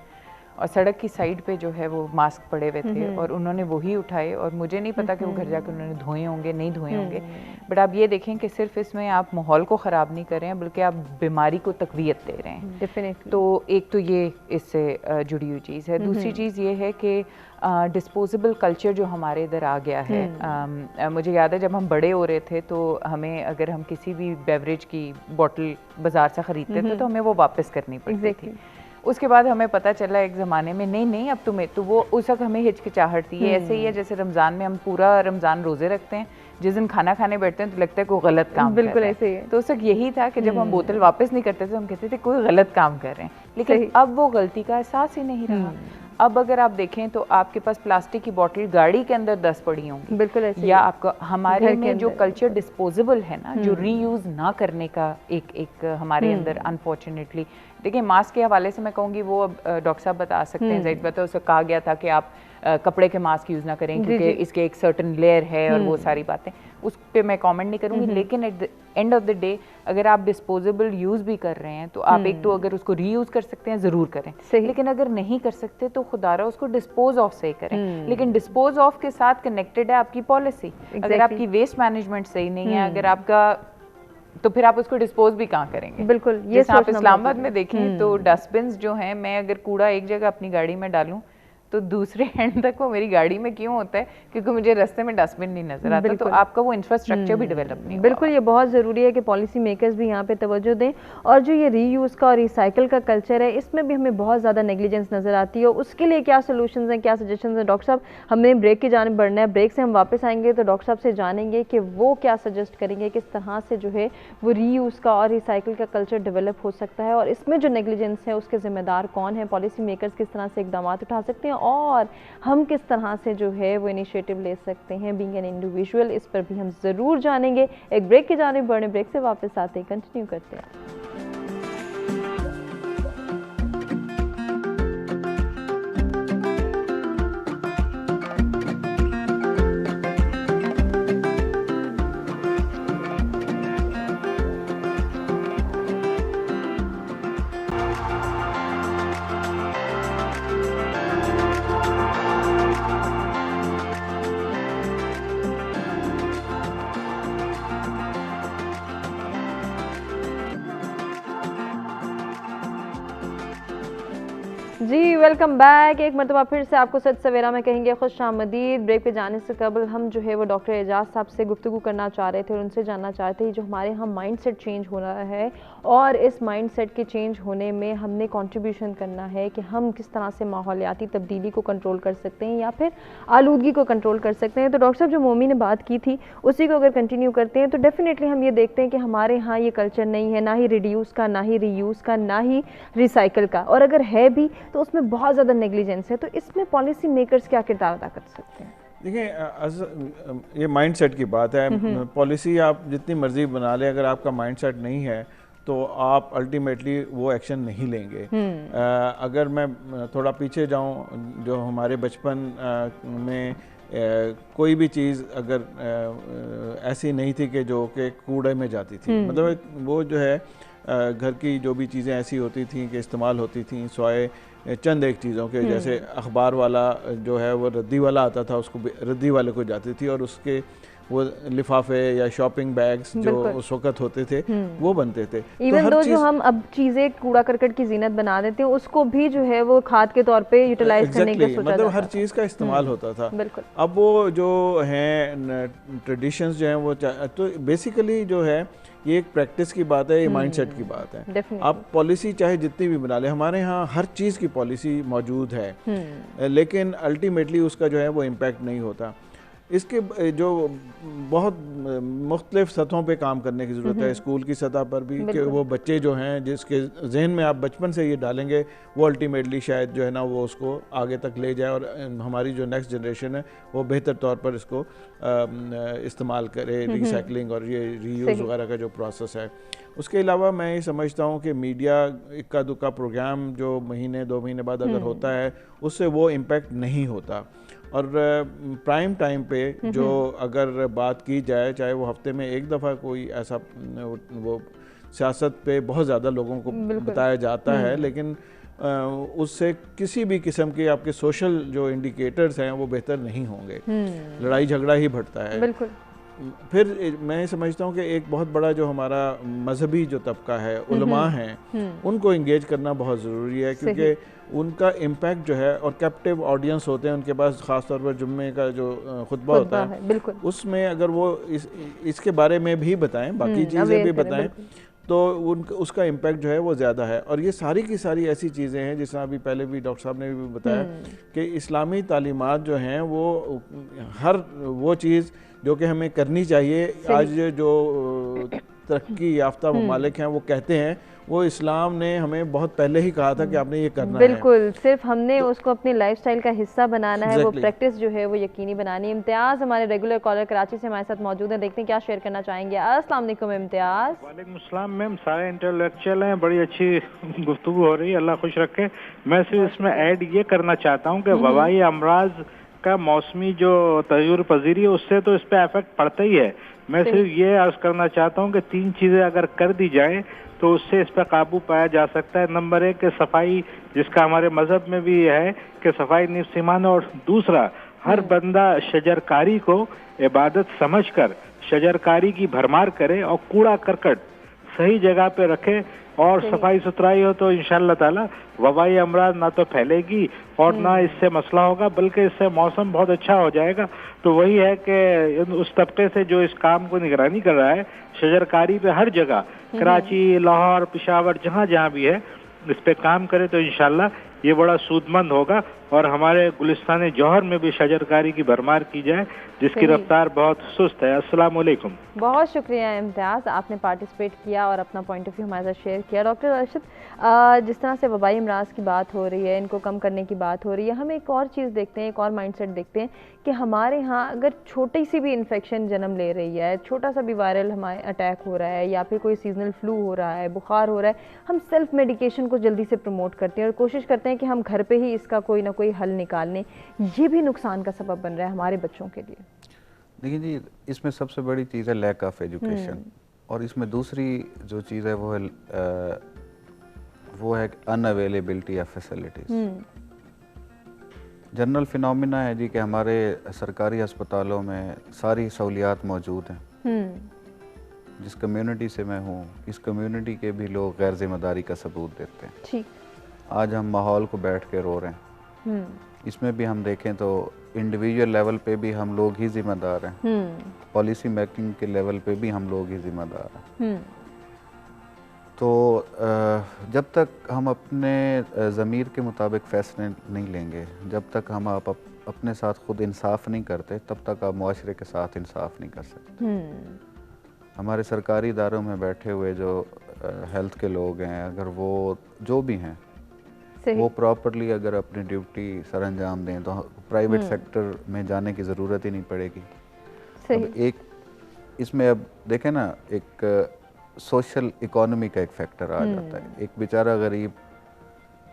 और सड़क की साइड पे जो है वो मास्क पड़े हुए थे और उन्होंने वही उठाए, और मुझे नहीं पता कि वो घर जाकर उन्होंने धोए होंगे नहीं धोए होंगे, बट आप ये देखें कि सिर्फ इसमें आप माहौल को ख़राब नहीं कर रहे हैं बल्कि आप बीमारी को तकवीयत दे रहे हैं। डेफिनेटली। तो एक तो ये इससे जुड़ी हुई चीज़ है। दूसरी चीज़ ये है कि डिस्पोजेबल कल्चर जो हमारे इधर आ गया है, मुझे याद है जब हम बड़े हो रहे थे तो हमें अगर हम किसी भी बेवरेज की बोतल बाज़ार से ख़रीदते थे तो हमें वो वापस करनी पड़ती थी। उसके बाद हमें पता चला एक ज़माने में नहीं अब तुम्हें तो वो उस वक्त हमें हिचकिचाहट थी। ये ऐसे ही है जैसे रमज़ान में हम पूरा रमज़ान रोज़े रखते हैं, जिस दिन खाना खाने बैठते हैं तो लगता है कोई गलत काम बिल्कुल कर ऐसे ही है। तो उस वक्त यही था कि जब हम बोतल वापस नहीं करते थे हम कहते थे कोई गलत काम कर रहे हैं, लेकिन अब वो गलती का एहसास ही नहीं रहा। अब अगर आप देखें तो आपके पास प्लास्टिक की बोतल गाड़ी के अंदर 10 पड़ी होंगी, बिल्कुल ऐसे या आपका हमारे में जो कल्चर डिस्पोजेबल है ना, जो रीयूज ना करने का एक हमारे अंदर अनफॉर्चुनेटली, देखिए मास्क के हवाले से मैं कहूँगी वो अब डॉक्टर साहब बता सकते हैं, ज़ाहिर बात है उसे कहा गया था कि आप कपड़े के मास्क यूज़ ना करें क्योंकि इसके एक सर्टन लेयर है और वो सारी बातें, उस पर मैं कमेंट नहीं करूँगी। लेकिन at the end of the day अगर आप डिस्पोजेबल यूज़ भी कर रहे हैं तो आप एक तो अगर उसको रीयूज़ कर सकते हैं ज़रूर करें, लेकिन अगर नहीं कर सकते तो खुदारा उसको डिस्पोज ऑफ से करें। लेकिन डिस्पोज ऑफ के साथ कनेक्टेड है आपकी पॉलिसी। अगर आपकी वेस्ट मैनेजमेंट सही नहीं है, अगर आपका, तो फिर आप उसको डिस्पोज भी कहाँ करेंगे। बिल्कुल, ये जैसे आप इस्लामाबाद में देखें तो डस्टबिन जो हैं, मैं अगर कूड़ा एक जगह अपनी गाड़ी में डालूं तो दूसरे एंड तक वो मेरी गाड़ी में क्यों होता है, क्योंकि मुझे रास्ते में डस्टबिन नहीं नजर आता। तो आपका वो इंफ्रास्ट्रक्चर भी डेवलप नहीं हुआ। बिल्कुल, ये बहुत ज़रूरी है कि पॉलिसी मेकर्स भी यहाँ पे तवज्जो दें, और जो ये रीयूज़ का और रिसाइकिल का कल्चर है इसमें भी हमें बहुत ज़्यादा नेग्लिजेंस नज़र आती है। उसके लिए क्या सोल्यूशंस हैं, क्या सजेशंस हैं? डॉक्टर साहब, हमें ब्रेक की जानिब बढ़ना है, ब्रेक से हम वापस आएंगे तो डॉक्टर साहब से जानेंगे कि वो क्या सजेस्ट करेंगे, किस तरह से जो है वो रीयूज़ का और रिसाइकिल का कल्चर डेवलप हो सकता है, और इसमें जो नेग्लिजेंस है उसके ज़िम्मेदार कौन है, पॉलिसी मेकर्स किस तरह से इकदाम उठा सकते हैं, और हम किस तरह से जो है वो इनिशिएटिव ले सकते हैं बीइंग एन इंडिविजुअल। इस पर भी हम ज़रूर जानेंगे। एक ब्रेक की जानिब बढ़ने, ब्रेक से वापस आते हैं, कंटिन्यू करते हैं। जी वेलकम बैक। एक मरतबा फिर से आपको सच सवेरा में कहेंगे खुश आमदीद। ब्रेक पे जाने से कबल हम जो है वो डॉक्टर एजाज साहब से गुफ्तगू करना चाह रहे थे और उनसे जानना चाहते हैं जो हमारे यहाँ माइंडसेट चेंज हो रहा है, और इस माइंडसेट के चेंज होने में हमने कंट्रीब्यूशन करना है कि हम किस तरह से माहौलियाती तब्दीली को कंट्रोल कर सकते हैं या फिर आलूदगी को कंट्रोल कर सकते हैं। तो डॉक्टर साहब, जो मोमी ने बात की थी उसी को अगर कंटिन्यू करते हैं तो डेफिनेटली हम ये देखते हैं कि हमारे यहाँ ये कल्चर नहीं है, ना ही रिड्यूस का, ना ही रीयूज़ का, ना ही रिसाइकिल का, और अगर है भी तो उसमें बहुत ज़्यादा नेग्लिजेंस है। तो इसमें पॉलिसी मेकर्स क्या किरदार अदा कर सकते हैं? देखिए, ये माइंडसेट की बात है। पॉलिसी आप जितनी मर्जी बना लें, अगर आपका माइंडसेट नहीं है तो आप अल्टीमेटली वो एक्शन नहीं लेंगे। अगर मैं थोड़ा पीछे जाऊं, जो हमारे बचपन में कोई भी चीज़ अगर ऐसी नहीं थी कि जो कि कूड़े में जाती थी, मतलब वो जो है घर की जो भी चीज़ें ऐसी होती थी कि इस्तेमाल होती थी सवाए चंद एक चीज़ों के, जैसे अखबार वाला जो है वो रद्दी वाला आता था, उसको रद्दी वाले को जाती थी और उसके वो लिफाफे या शॉपिंग बैग्स जो उस वक्त होते थे वो बनते थे। इवन दो जो हम अब चीजें कूड़ा करकट की जीनत बना देते हैं उसको भी जो है वो खाद के तौर पे यूटिलाइज करने का सोचा मतलब जाता हर चीज़ का इस्तेमाल होता था। बिल्कुल। अब वो जो हैं ट्रेडिशंस जो हैं वो तो बेसिकली जो है ये एक प्रैक्टिस की बात है, ये माइंडसेट की बात है। आप पॉलिसी चाहे जितनी भी बना ले, हमारे यहाँ हर चीज़ की पॉलिसी मौजूद है, लेकिन अल्टीमेटली उसका जो है वो इम्पैक्ट नहीं होता। इसके जो बहुत मुख्तलिफ सतहों पे काम करने की ज़रूरत है, स्कूल की सतह पर भी कि वो बच्चे जो हैं जिसके जहन में आप बचपन से ये डालेंगे वो अल्टीमेटली शायद जो है ना वो उसको आगे तक ले जाए और हमारी जो नेक्स्ट जनरेशन है वो बेहतर तौर पर इसको इस्तेमाल करे, रिसाइकलिंग और ये रीयूज़ वगैरह का जो प्रोसेस है। उसके अलावा मैं ये समझता हूँ कि मीडिया इक्का दुक्का प्रोग्राम जो महीने 2 महीने बाद अगर होता है उससे वो इम्पेक्ट नहीं होता। और प्राइम टाइम पे जो अगर बात की जाए, चाहे वो हफ्ते में एक दफ़ा कोई ऐसा वो सियासत पे बहुत ज़्यादा लोगों को बताया जाता है, लेकिन उससे किसी भी किस्म के आपके सोशल जो इंडिकेटर्स हैं वो बेहतर नहीं होंगे, लड़ाई झगड़ा ही बढ़ता है। बिल्कुल। फिर मैं समझता हूँ कि एक बहुत बड़ा जो हमारा मजहबी जो तबका है, उलमा हैं, उनको इंगेज करना बहुत ज़रूरी है, क्योंकि उनका इम्पैक्ट जो है, और कैप्टिव ऑडियंस होते हैं उनके पास, ख़ास तौर पर जुम्मे का जो खुतबा होता है उसमें अगर वो इसके बारे में भी बताएं, बाकी चीज़ें भी बताएं, तो उसका इम्पैक्ट जो है वो ज़्यादा है। और ये सारी की सारी ऐसी चीज़ें हैं जिस अभी पहले भी डॉक्टर साहब ने भी बताया कि इस्लामी तालीमात जो हैं वो हर वो चीज़ जो कि हमें करनी चाहिए, आज जो तरक्की याफ्ता ममालिक हैं वो कहते हैं, वो इस्लाम ने हमें बहुत पहले ही कहा था कि आपने ये करना है। बिल्कुल, सिर्फ हमने उसको अपनी लाइफस्टाइल का हिस्सा बनाना है, वो प्रैक्टिस जो है वो यकीनी बनानी है। इम्तियाज़ हमारे रेगुलर कॉलर कराची से हमारे साथ मौजूद हैं, देखते हैं क्या शेयर करना चाहेंगे। अस्सलाम वालेकुम इम्तियाज़। वालेकुम अस्सलाम मैम, सारे इंटेलेक्चुअल हैं, बड़ी अच्छी गुफ्तगू हो रही है, अल्लाह खुश रखे। मैं सिर्फ इसमें ऐड ये करना चाहता हूँ कि वबाई अमराज का मौसमी जो तगय्युर पजीरी है उससे तो इस पर इफेक्ट पड़ता ही है। मैं सिर्फ ये अर्ज करना चाहता हूँ कि 3 चीज़ें अगर कर दी जाए तो उससे इस पर काबू पाया जा सकता है। नंबर 1 कि सफाई, जिसका हमारे मजहब में भी है कि सफाई निस्फ़ ईमान, और दूसरा हर बंदा शजरकारी को इबादत समझकर शजरकारी की भरमार करे और कूड़ा करकट सही जगह पे रखे और सफाई सुथराई हो तो इंशाअल्लाह ताला वबाई अमराज ना तो फैलेगी और ना इससे मसला होगा, बल्कि इससे मौसम बहुत अच्छा हो जाएगा। तो वही है कि उस तबके से जो इस काम को निगरानी कर रहा है, शजरकारी पे हर जगह, कराची, लाहौर, पेशावर, जहाँ जहाँ भी है, इस पे काम करे तो इंशाअल्लाह ये बड़ा सूदमंद होगा। और हमारे गुलिस्तान जौहर में भी शजरकारी की भरमार की जाए, जिसकी रफ्तार बहुत सुस्त है। अस्सलाम वालेकुम। बहुत शुक्रिया इम्तियाज़, आपने पार्टिसिपेट किया और अपना पॉइंट ऑफ व्यू हमारे साथ शेयर किया। डॉक्टर अरशद, जिस तरह से वबाई अमराज की बात हो रही है, इनको कम करने की बात हो रही है, हम एक और चीज़ देखते हैं, एक और माइंडसेट देखते हैं कि हमारे यहाँ अगर छोटी सी भी इन्फेक्शन जन्म ले रही है, छोटा सा भी वायरल हमारे अटैक हो रहा है या फिर कोई सीजनल फ्लू हो रहा है, बुखार हो रहा है, हम सेल्फ मेडिकेशन को जल्दी से प्रमोट करते हैं और कोशिश करते हैं कि हम घर पे ही इसका कोई ना कोई हल निकालने। ये भी नुकसान का सबब बन रहा है हमारे बच्चों के लिए। देखिए जी, इसमें सबसे बड़ी चीज़ है लैक ऑफ एजुकेशन, और इसमें दूसरी जो चीज़ है वो है unavailability of facilities. General phenomena है जी कि हमारे सरकारी अस्पतालों में सारी सहूलियात मौजूद हैं। जिस कम्युनिटी से मैं हूँ, इस कम्युनिटी के भी लोग गैर जिम्मेदारी का सबूत देते हैं। ठीक। आज हम माहौल को बैठ के रो रहे हैं, इसमें भी हम देखें तो इंडिविजुअल लेवल पे भी हम लोग ही जिम्मेदार हैं, पॉलिसी मेकिंग के लेवल पे भी हम लोग ही जिम्मेदार हैं। तो जब तक हम अपने ज़मीर के मुताबिक फ़ैसले नहीं लेंगे, जब तक हम अपने साथ खुद इंसाफ नहीं करते, तब तक आप मुआशरे के साथ इंसाफ नहीं कर सकते। हमारे सरकारी इदारों में बैठे हुए जो हेल्थ के लोग हैं, अगर वो जो भी हैं वो प्रॉपरली अगर अपनी ड्यूटी सर अंजाम दें तो प्राइवेट सेक्टर में जाने की ज़रूरत ही नहीं पड़ेगी। अब एक इसमें अब देखें ना, एक सोशल इकोनॉमी का एक फैक्टर आ जाता है। एक बेचारा गरीब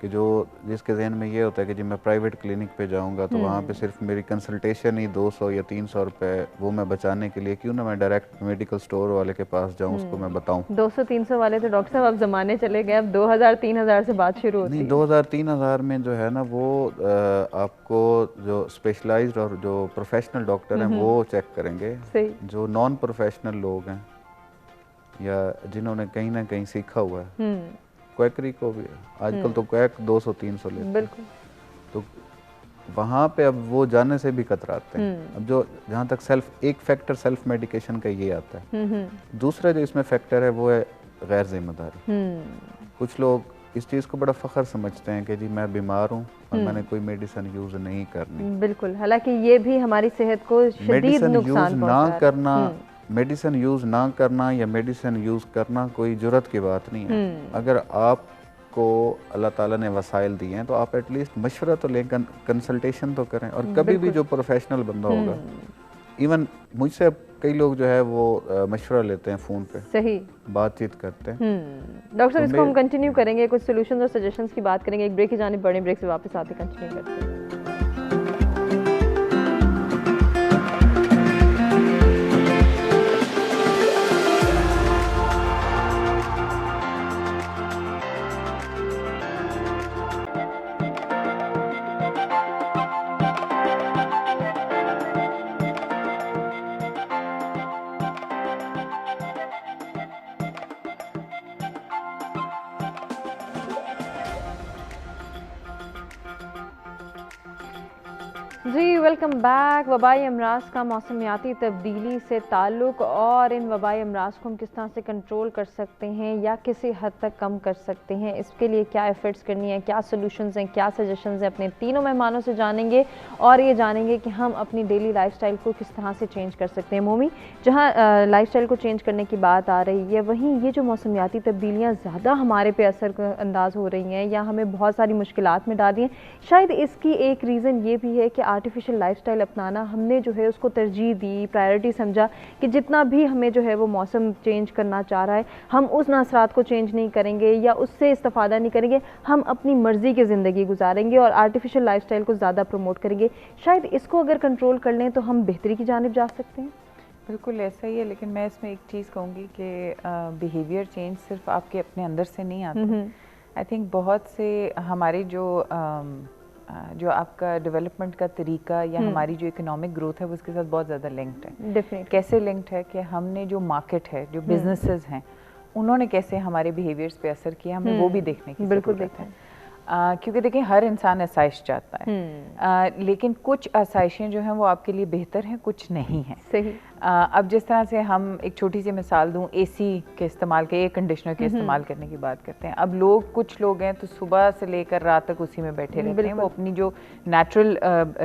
कि जो जिसके जहन में ये होता है कि जी मैं प्राइवेट क्लिनिक पे जाऊंगा तो वहाँ पे सिर्फ मेरी कंसल्टेशन ही 200 या 300 रुपए, वो मैं बचाने के लिए क्यों ना मैं डायरेक्ट मेडिकल स्टोर वाले के पास जाऊँ, उसको मैं बताऊँ। 200-300 वाले तो डॉक्टर साहब अब ज़माने चले गए, अब 2000-3000 से बात शुरू होती नहीं, है। 2000-3000 में जो है ना वो आपको जो स्पेशलाइज्ड और जो प्रोफेशनल डॉक्टर हैं वो चेक करेंगे। सही। जो नॉन प्रोफेशनल लोग हैं या जिन्होंने कहीं ना कहीं सीखा हुआ है, क्वैकरी को भी आजकल तो क्वैक 200-300 लेते हैं, बिल्कुल। तो वहाँ पे अब वो जाने से भी कतराते हैं। अब जो जहाँ तक एक फैक्टर सेल्फ मेडिकेशन का ये आता है, दूसरा जो इसमें फैक्टर है वो है गैर जिम्मेदारी। कुछ लोग इस चीज़ को बड़ा फ़ख्र समझते हैं कि जी मैं बीमार हूँ और मैंने कोई मेडिसिन यूज़ नहीं करनी। बिल्कुल, हालांकि ये भी हमारी सेहत को शदीद नुकसान पहुंचा रहा है। मेडिसिन यूज़ ना करना या मेडिसिन यूज़ करना कोई जुर्रत की बात नहीं है। अगर आपको अल्लाह ताला ने वसाइल दिए हैं तो आप एटलीस्ट मशवरा तो लें, कंसल्टेशन तो करें। और कभी भी जो प्रोफेशनल बंदा होगा, इवन मुझसे अब कई लोग जो है वो मशवरा लेते हैं फ़ोन पे, सही बातचीत करते हैं। डॉक्टर साहब, इसको हम कंटिन्यू करेंगे, कुछ सॉल्यूशंस और सजेशंस की बात करेंगे। एक ब्रेक की जानिब बढ़ें, ब्रेक से वापस आते कंटिन्यू करते हैं। जी वेलकम बैक। वबाई अमराज का मौसमियाती तब्दीली से ताल्लुक़ और इन वबाई अमराज को हम किस तरह से कंट्रोल कर सकते हैं या किसी हद तक कम कर सकते हैं, इसके लिए क्या एफर्ट्स करनी है, क्या सॉल्यूशंस हैं, क्या सजेशंस हैं, अपने तीनों मेहमानों से जानेंगे और ये जानेंगे कि हम अपनी डेली लाइफस्टाइल को किस तरह से चेंज कर सकते हैं। मोमी, जहाँ लाइफस्टाइल को चेंज करने की बात आ रही है, वहीं ये जो मौसमियाती तब्दीलियाँ ज़्यादा हमारे पे असर अंदाज हो रही हैं या हमें बहुत सारी मुश्किलात में डाल रही हैं, शायद इसकी एक रीज़न ये भी है कि आर्टिफिशियल लाइफस्टाइल अपनाना हमने जो है उसको तरजीह दी, प्रायोरिटी समझा कि जितना भी हमें जो है वो मौसम चेंज करना चाह रहा है, हम उस असरात को चेंज नहीं करेंगे या उससे इस्तेफादा नहीं करेंगे, हम अपनी मर्ज़ी की ज़िंदगी गुजारेंगे और आर्टिफिशियल लाइफस्टाइल को ज़्यादा प्रमोट करेंगे। शायद इसको अगर कंट्रोल कर लें तो हम बेहतरी की जानिब जा सकते हैं। बिल्कुल ऐसा ही है, लेकिन मैं इसमें एक चीज़ कहूँगी कि बिहेवियर चेंज सिर्फ आपके अपने अंदर से नहीं आता। आई थिंक बहुत से हमारे जो आपका डेवलपमेंट का तरीका या हमारी जो इकोनॉमिक ग्रोथ है वो उसके साथ बहुत ज़्यादा लिंक्ड है। डेफिनेटली। कैसे लिंक्ड है कि हमने जो मार्केट है, जो बिजनेसेस हैं, उन्होंने कैसे हमारे बिहेवियर्स पे असर किया, हमें वो भी देखने की ज़रूरत है। क्योंकि देखिए हर इंसान आसाइश चाहता है, लेकिन कुछ आसाइशें जो हैं वो आपके लिए बेहतर हैं, कुछ नहीं हैं। सही। अब जिस तरह से हम एक छोटी सी मिसाल दूं, एसी के इस्तेमाल के, एयर कंडीशनर के इस्तेमाल करने की बात करते हैं। अब कुछ लोग हैं तो सुबह से लेकर रात तक उसी में बैठे रहते हैं, वो अपनी जो नेचुरल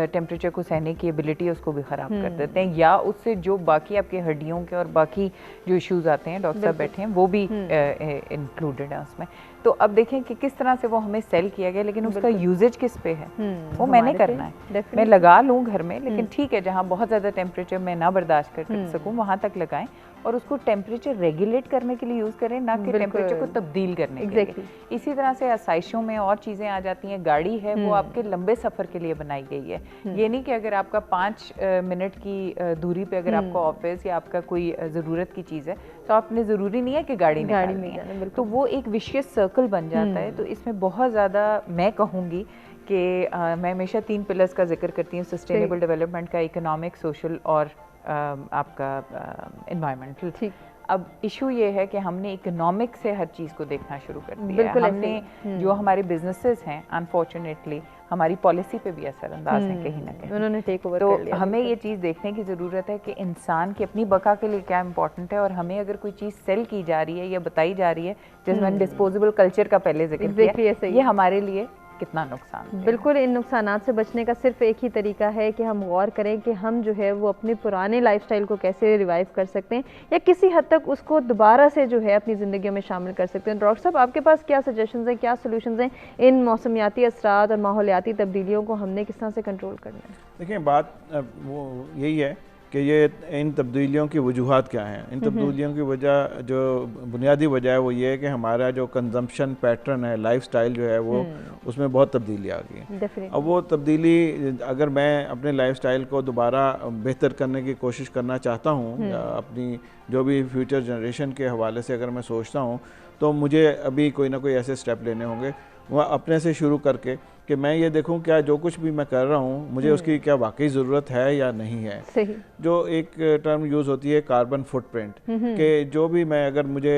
टेम्परेचर को सहने की एबिलिटी है उसको भी ख़राब कर देते हैं, या उससे जो बाकी आपके हड्डियों के और बाकी जो इश्यूज आते हैं, डॉक्टर साहब बैठे हैं, वो भी इंक्लूडेड है उसमें। तो अब देखें कि किस तरह से वो हमें सेल किया गया, लेकिन उसका यूजेज किस पे है, वो मैंने करना है। मैं लगा लूँ घर में, लेकिन ठीक है जहाँ बहुत ज़्यादा टेम्परेचर मैं ना बर्दाश्त कर सकूँ वहाँ तक लगाएं, और उसको टेम्परेचर रेगुलेट करने के लिए यूज़ करें, ना कि टेम्परेचर को तब्दील करने के लिए। इसी तरह से आसाइशों में और चीज़ें आ जाती हैं। गाड़ी है वो आपके लंबे सफ़र के लिए बनाई गई है, ये नहीं कि अगर आपका 5 मिनट की दूरी पे अगर आपका ऑफिस या आपका कोई ज़रूरत की चीज़ है तो आपने ज़रूरी नहीं है कि गाड़ी निकालनी है, तो वो एक विशियस सर्कल बन जाता है। तो इसमें बहुत ज़्यादा मैं कहूँगी कि मैं हमेशा 3 पिलर्स का जिक्र करती हूँ सस्टेनेबल डेवलपमेंट का, इकोनॉमिक, सोशल और आपका एनवायरमेंटल। ठीक। अब इशू ये है कि हमने इकोनॉमिक से हर चीज़ को देखना शुरू कर दिया है। हमने जो हमारे बिजनेसेस हैं अनफॉर्चुनेटली हमारी पॉलिसी पे भी असर अंदाज है कहीं ना कहीं, उन्होंने टेक ओवर कर लिया। हमें ये चीज़ देखने की ज़रूरत है कि इंसान की अपनी बका के लिए क्या इंपॉर्टेंट है, और हमें अगर कोई चीज़ सेल की जा रही है या बताई जा रही है, जैसे मैंने डिस्पोजेबल कल्चर का पहले जिक्र किया, ये हमारे लिए कितना नुकसान। बिल्कुल, इन नुकसानात से बचने का सिर्फ एक ही तरीका है कि हम गौर करें कि हम जो है वो अपने पुराने लाइफस्टाइल को कैसे रिवाइव कर सकते हैं या किसी हद तक उसको दोबारा से जो है अपनी ज़िंदगियों में शामिल कर सकते हैं। डॉक्टर साहब, आपके पास क्या सजेशंस हैं, क्या सॉल्यूशंस हैं इन मौसमियाती असरात और माहौलियाती तब्दीलियों को हमने किस तरह से कंट्रोल करना है? देखिए, बात वो यही है कि ये इन तब्दीलियों की वजूहात क्या हैं। इन तब्दीलियों की वजह, जो बुनियादी वजह है वो ये है कि हमारा जो कंजम्पशन पैटर्न है, लाइफस्टाइल जो है वो उसमें बहुत तब्दीली आ गई है। अब वो तब्दीली अगर मैं अपने लाइफस्टाइल को दोबारा बेहतर करने की कोशिश करना चाहता हूँ, या अपनी जो भी फ्यूचर जनरेशन के हवाले से अगर मैं सोचता हूँ, तो मुझे अभी कोई ना कोई ऐसे स्टेप लेने होंगे, वह अपने से शुरू करके कि मैं ये देखूं क्या जो कुछ भी मैं कर रहा हूं मुझे उसकी क्या वाकई ज़रूरत है या नहीं है। सही। जो एक टर्म यूज़ होती है कार्बन फुटप्रिंट, कि जो भी मैं अगर मुझे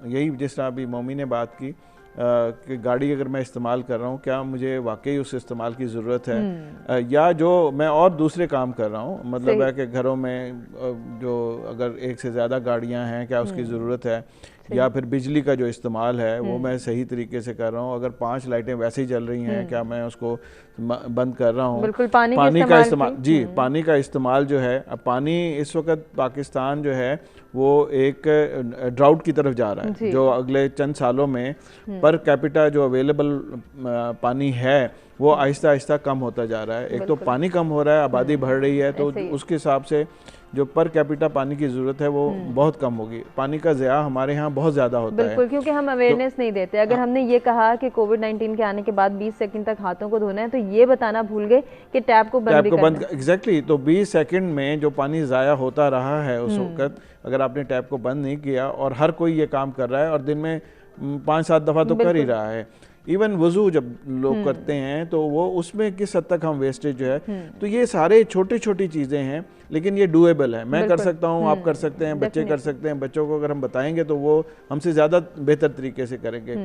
यही जिस तरह अभी मोमी ने बात की कि गाड़ी अगर मैं इस्तेमाल कर रहा हूँ क्या मुझे वाकई उस इस्तेमाल की ज़रूरत है, या जो मैं और दूसरे काम कर रहा हूँ, मतलब है कि घरों में जो अगर एक से ज़्यादा गाड़ियाँ हैं क्या उसकी ज़रूरत है, या फिर बिजली का जो इस्तेमाल है वो मैं सही तरीके से कर रहा हूँ। अगर 5 लाइटें वैसे ही जल रही हैं क्या मैं उसको बंद कर रहा हूँ। बिल्कुल। पानी का इस्तेमाल, जी पानी का इस्तेमाल जो है, अब पानी इस वक्त पाकिस्तान जो है वो एक ड्राउट की तरफ जा रहा है, जो अगले चंद सालों में पर कैपिटा जो अवेलेबल पानी है वो आहिस्ता आहिस्ता कम होता जा रहा है। एक तो पानी कम हो रहा है, आबादी बढ़ रही है, तो उसके हिसाब से जो पर कैपिटा पानी की ज़रूरत है वो बहुत कम होगी। पानी का ज़िया हमारे यहाँ बहुत ज़्यादा होता है। बिल्कुल, क्योंकि हम अवेयरनेस नहीं देते। अगर हमने ये कहा कि कोविड-19 के आने के बाद 20 सेकंड तक हाथों को धोना है, तो ये बताना भूल गए कि टैप को बंद करना है। एग्जैक्टली। तो 20 सेकंड में जो पानी ज़ाया होता रहा है उस वक्त, अगर आपने टैप को बंद नहीं किया, और हर कोई ये काम कर रहा है और दिन में 5-7 दफ़ा तो कर ही रहा है। इवन वज़ू जब लोग करते हैं तो वो उसमें किस हद तक हम वेस्टेज जो है, तो ये सारे छोटी छोटी चीज़ें हैं, लेकिन ये डूएबल है। मैं कर सकता हूँ, आप कर सकते हैं, बच्चे कर सकते हैं। बच्चों को अगर हम बताएंगे तो वो हमसे ज़्यादा बेहतर तरीके से करेंगे।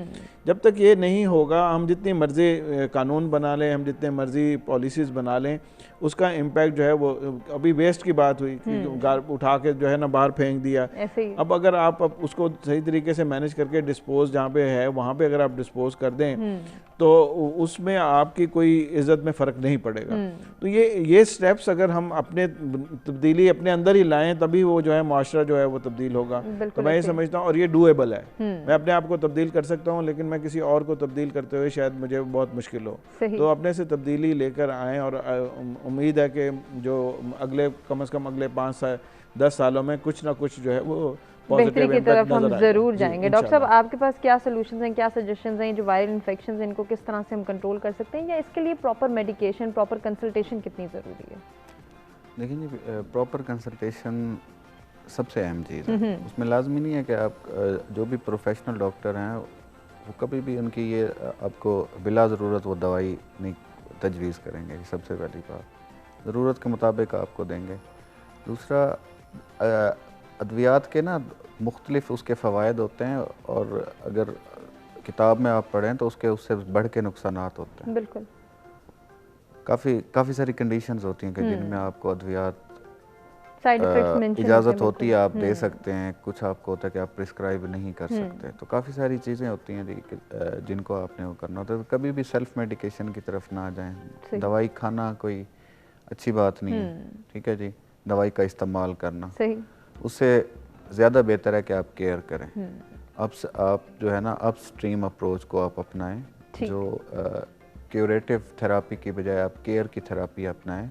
जब तक ये नहीं होगा, हम जितनी मर्जी कानून बना लें, हम जितने मर्जी पॉलिसीज़ बना लें, उसका इम्पैक्ट जो है वो, अभी वेस्ट की बात हुई कि उठा के जो है ना बाहर फेंक दिया। अब अगर आप उसको सही तरीके से मैनेज करके डिस्पोज जहाँ पे है वहाँ पे अगर आप डिस्पोज कर दें तो उसमें आपकी कोई इज्जत में फ़र्क नहीं पड़ेगा। तो ये स्टेप्स अगर हम अपने तब्दीली अपने अंदर ही लाएं, तभी वो जो है माशरा जो है वो तब्दील होगा। तो मैं ये समझता हूँ, और ये डूएबल है। मैं अपने आप को तब्दील कर सकता हूँ, लेकिन मैं किसी और को तब्दील करते हुए शायद मुझे बहुत मुश्किल हो। तो अपने से तब्दीली लेकर आएँ, और उम्मीद है कि जो अगले कम से कम अगले 5-10 सालों में कुछ ना कुछ जो है वो बेहतरी की तरफ हम जरूर जाएंगे। डॉक्टर साहब, आपके पास क्या सोल्यूशंस हैं, क्या सजेशंस हैं, जो वायरल इन्फेक्शंस हैं इनको किस तरह से हम कंट्रोल कर सकते हैं, या इसके लिए प्रॉपर मेडिकेशन, प्रॉपर कंसल्टेशन कितनी ज़रूरी है? देखिए जी, प्रॉपर कंसल्टेशन सबसे अहम चीज़ है। उसमें लाजमी नहीं है कि आप जो भी प्रोफेशनल डॉक्टर हैं वो कभी भी उनकी ये आपको बिला ज़रूरत वो दवाई नहीं तजवीज़ करेंगे। सबसे पहली बात, ज़रूरत के मुताबिक आपको देंगे। दूसरा, अद्वियात के ना मुख्तलिफ उसके फ़वायद होते हैं, और अगर किताब में आप पढ़ें तो उससे बढ़ के नुकसानात होते हैं। बिल्कुल। काफ़ी सारी कंडीशंस होती हैं कि जिनमें आपको अद्वियात साइड इफेक्ट्स इजाज़त होती है, आप दे सकते हैं। कुछ आपको होता है कि आप प्रिस्क्राइब नहीं कर सकते। तो काफ़ी सारी चीज़ें होती हैं जिनको आपने वो करना होता है। तो कभी भी सेल्फ मेडिकेशन की तरफ ना जाएं। दवाई खाना कोई अच्छी बात नहीं है, ठीक है जी। दवाई का इस्तेमाल करना सही, उससे ज़्यादा बेहतर है कि आप केयर करें। आप जो है ना अपस्ट्रीम अप्रोच को आप अपनाएं, जो क्यूरेटिव थेरापी की बजाय आप केयर की थेरापी अपनाएं।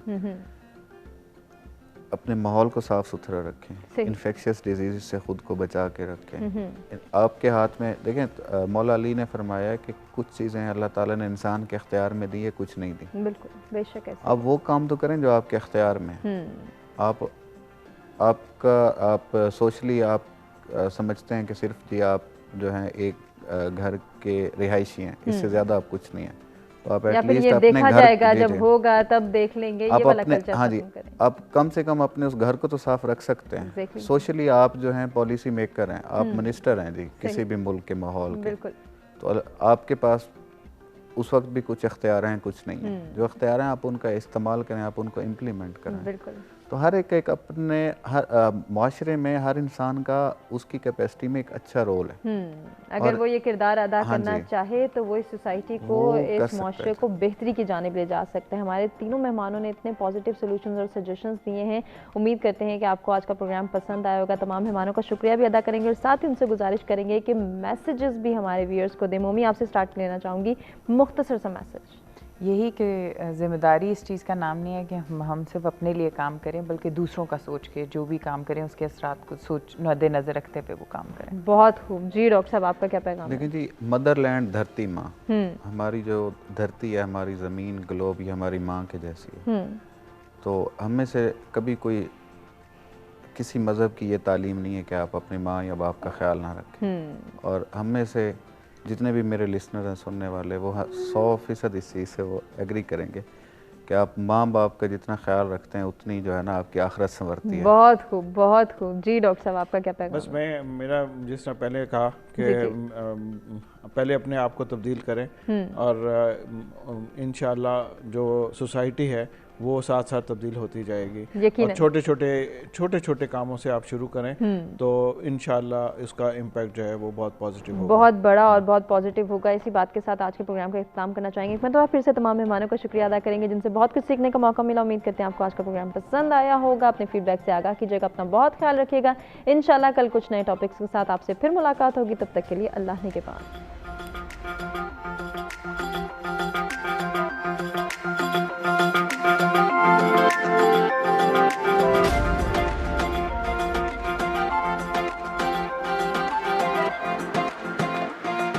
अपने माहौल को साफ़ सुथरा रखें, इन्फेक्शियस डिजीज़ से ख़ुद को बचा के रखें। आपके हाथ में देखें, मौला अली ने फरमाया कि कुछ चीज़ें अल्लाह ताला ने इंसान के अख्तियार में दी है, कुछ नहीं दी। बिल्कुल, बेशक ऐसा। आप वो काम तो करें जो आपके अख्तियार में आप सोशली आप समझते हैं कि सिर्फ जी आप जो हैं एक घर के रिहायशी हैं, इससे ज़्यादा आप कुछ नहीं हैं। तो आप एटलीस्ट अपने देखा जाएगा, जब होगा तब देख लेंगे, ये वाला कल्चर। हाँ जी, आप कम से कम अपने उस घर को तो साफ रख सकते हैं। सोशली आप जो हैं पॉलिसी मेकर हैं, आप मिनिस्टर हैं जी किसी भी मुल्क के माहौल के, तो आपके पास उस वक्त भी कुछ अख्तियार हैं, कुछ नहीं है। जो अख्तियार हैं आप उनका इस्तेमाल करें, आप उनको इम्प्लीमेंट करें। तो हर एक अपने माशरे में हर इंसान का उसकी कैपेसिटी में एक अच्छा रोल है। अगर वो ये किरदार अदा करना चाहे तो वो इस सोसाइटी को, इस माशरे को बेहतरी की जानिब ले जा सकते हैं। हमारे तीनों मेहमानों ने इतने पॉजिटिव सोल्यूशंस और सजेशंस दिए हैं। उम्मीद करते हैं कि आपको आज का प्रोग्राम पसंद आया होगा। तमाम मेहमानों का शुक्रिया भी अदा करेंगे, और साथ ही उनसे गुजारिश करेंगे कि मैसेजेस भी हमारे व्यूअर्स को दें। मोमी, आपसे स्टार्ट लेना चाहूँगी, मुख्तसर सा मैसेज। यही कि ज़िम्मेदारी इस चीज़ का नाम नहीं है कि हम सिर्फ अपने लिए काम करें, बल्कि दूसरों का सोच के जो भी काम करें उसके असरात को सोच मद्देनज़र रखते हुए वो काम करें। बहुत खूब जी। डॉक्टर साहब आपका क्या पैगाम है? देखिए जी, मदरलैंड, धरती माँ, हमारी जो धरती है, हमारी ज़मीन, ग्लोब, ये हमारी माँ के जैसी है। तो हम में से कभी कोई किसी मज़हब की ये तालीम नहीं है कि आप अपनी माँ या बाप का ख्याल ना रखें। और हम में से जितने भी मेरे लिसनर हैं, सुनने वाले, वो 100% इस चीज़ से वो एग्री करेंगे कि आप माँ बाप का जितना ख्याल रखते हैं उतनी जो है ना आपकी आखिरत संवरती है। बहुत खूब, बहुत खूब जी। डॉक्टर साहब आपका क्या पैगाम बस मेरा जिस तरह पहले कहा कि पहले अपने आप को तब्दील करें और इंशाल्लाह जो सोसाइटी है वो साथ साथ तब्दील होती जाएगी। और छोटे छोटे कामों से आप शुरू करें तो इंशाल्लाह इसका इम्पैक्ट जो है वो बहुत पॉजिटिव होगा, बहुत बड़ा और बहुत पॉजिटिव होगा। इसी बात के साथ आज के प्रोग्राम का इख्तिताम करना चाहेंगे। मैं तो फिर से तमाम मेहमानों का शुक्रिया अदा करेंगे जिनसे बहुत कुछ सीखने का मौका मिला। उम्मीद करते हैं आपको आज का प्रोग्राम पसंद आया होगा। अपने फीडबैक से आगाह कीजिएगा, अपना बहुत ख्याल रखिएगा। इंशाल्लाह कल कुछ नए टॉपिक्स के साथ आपसे फिर मुलाकात होगी। तब तक के लिए अल्लाह ने के पास।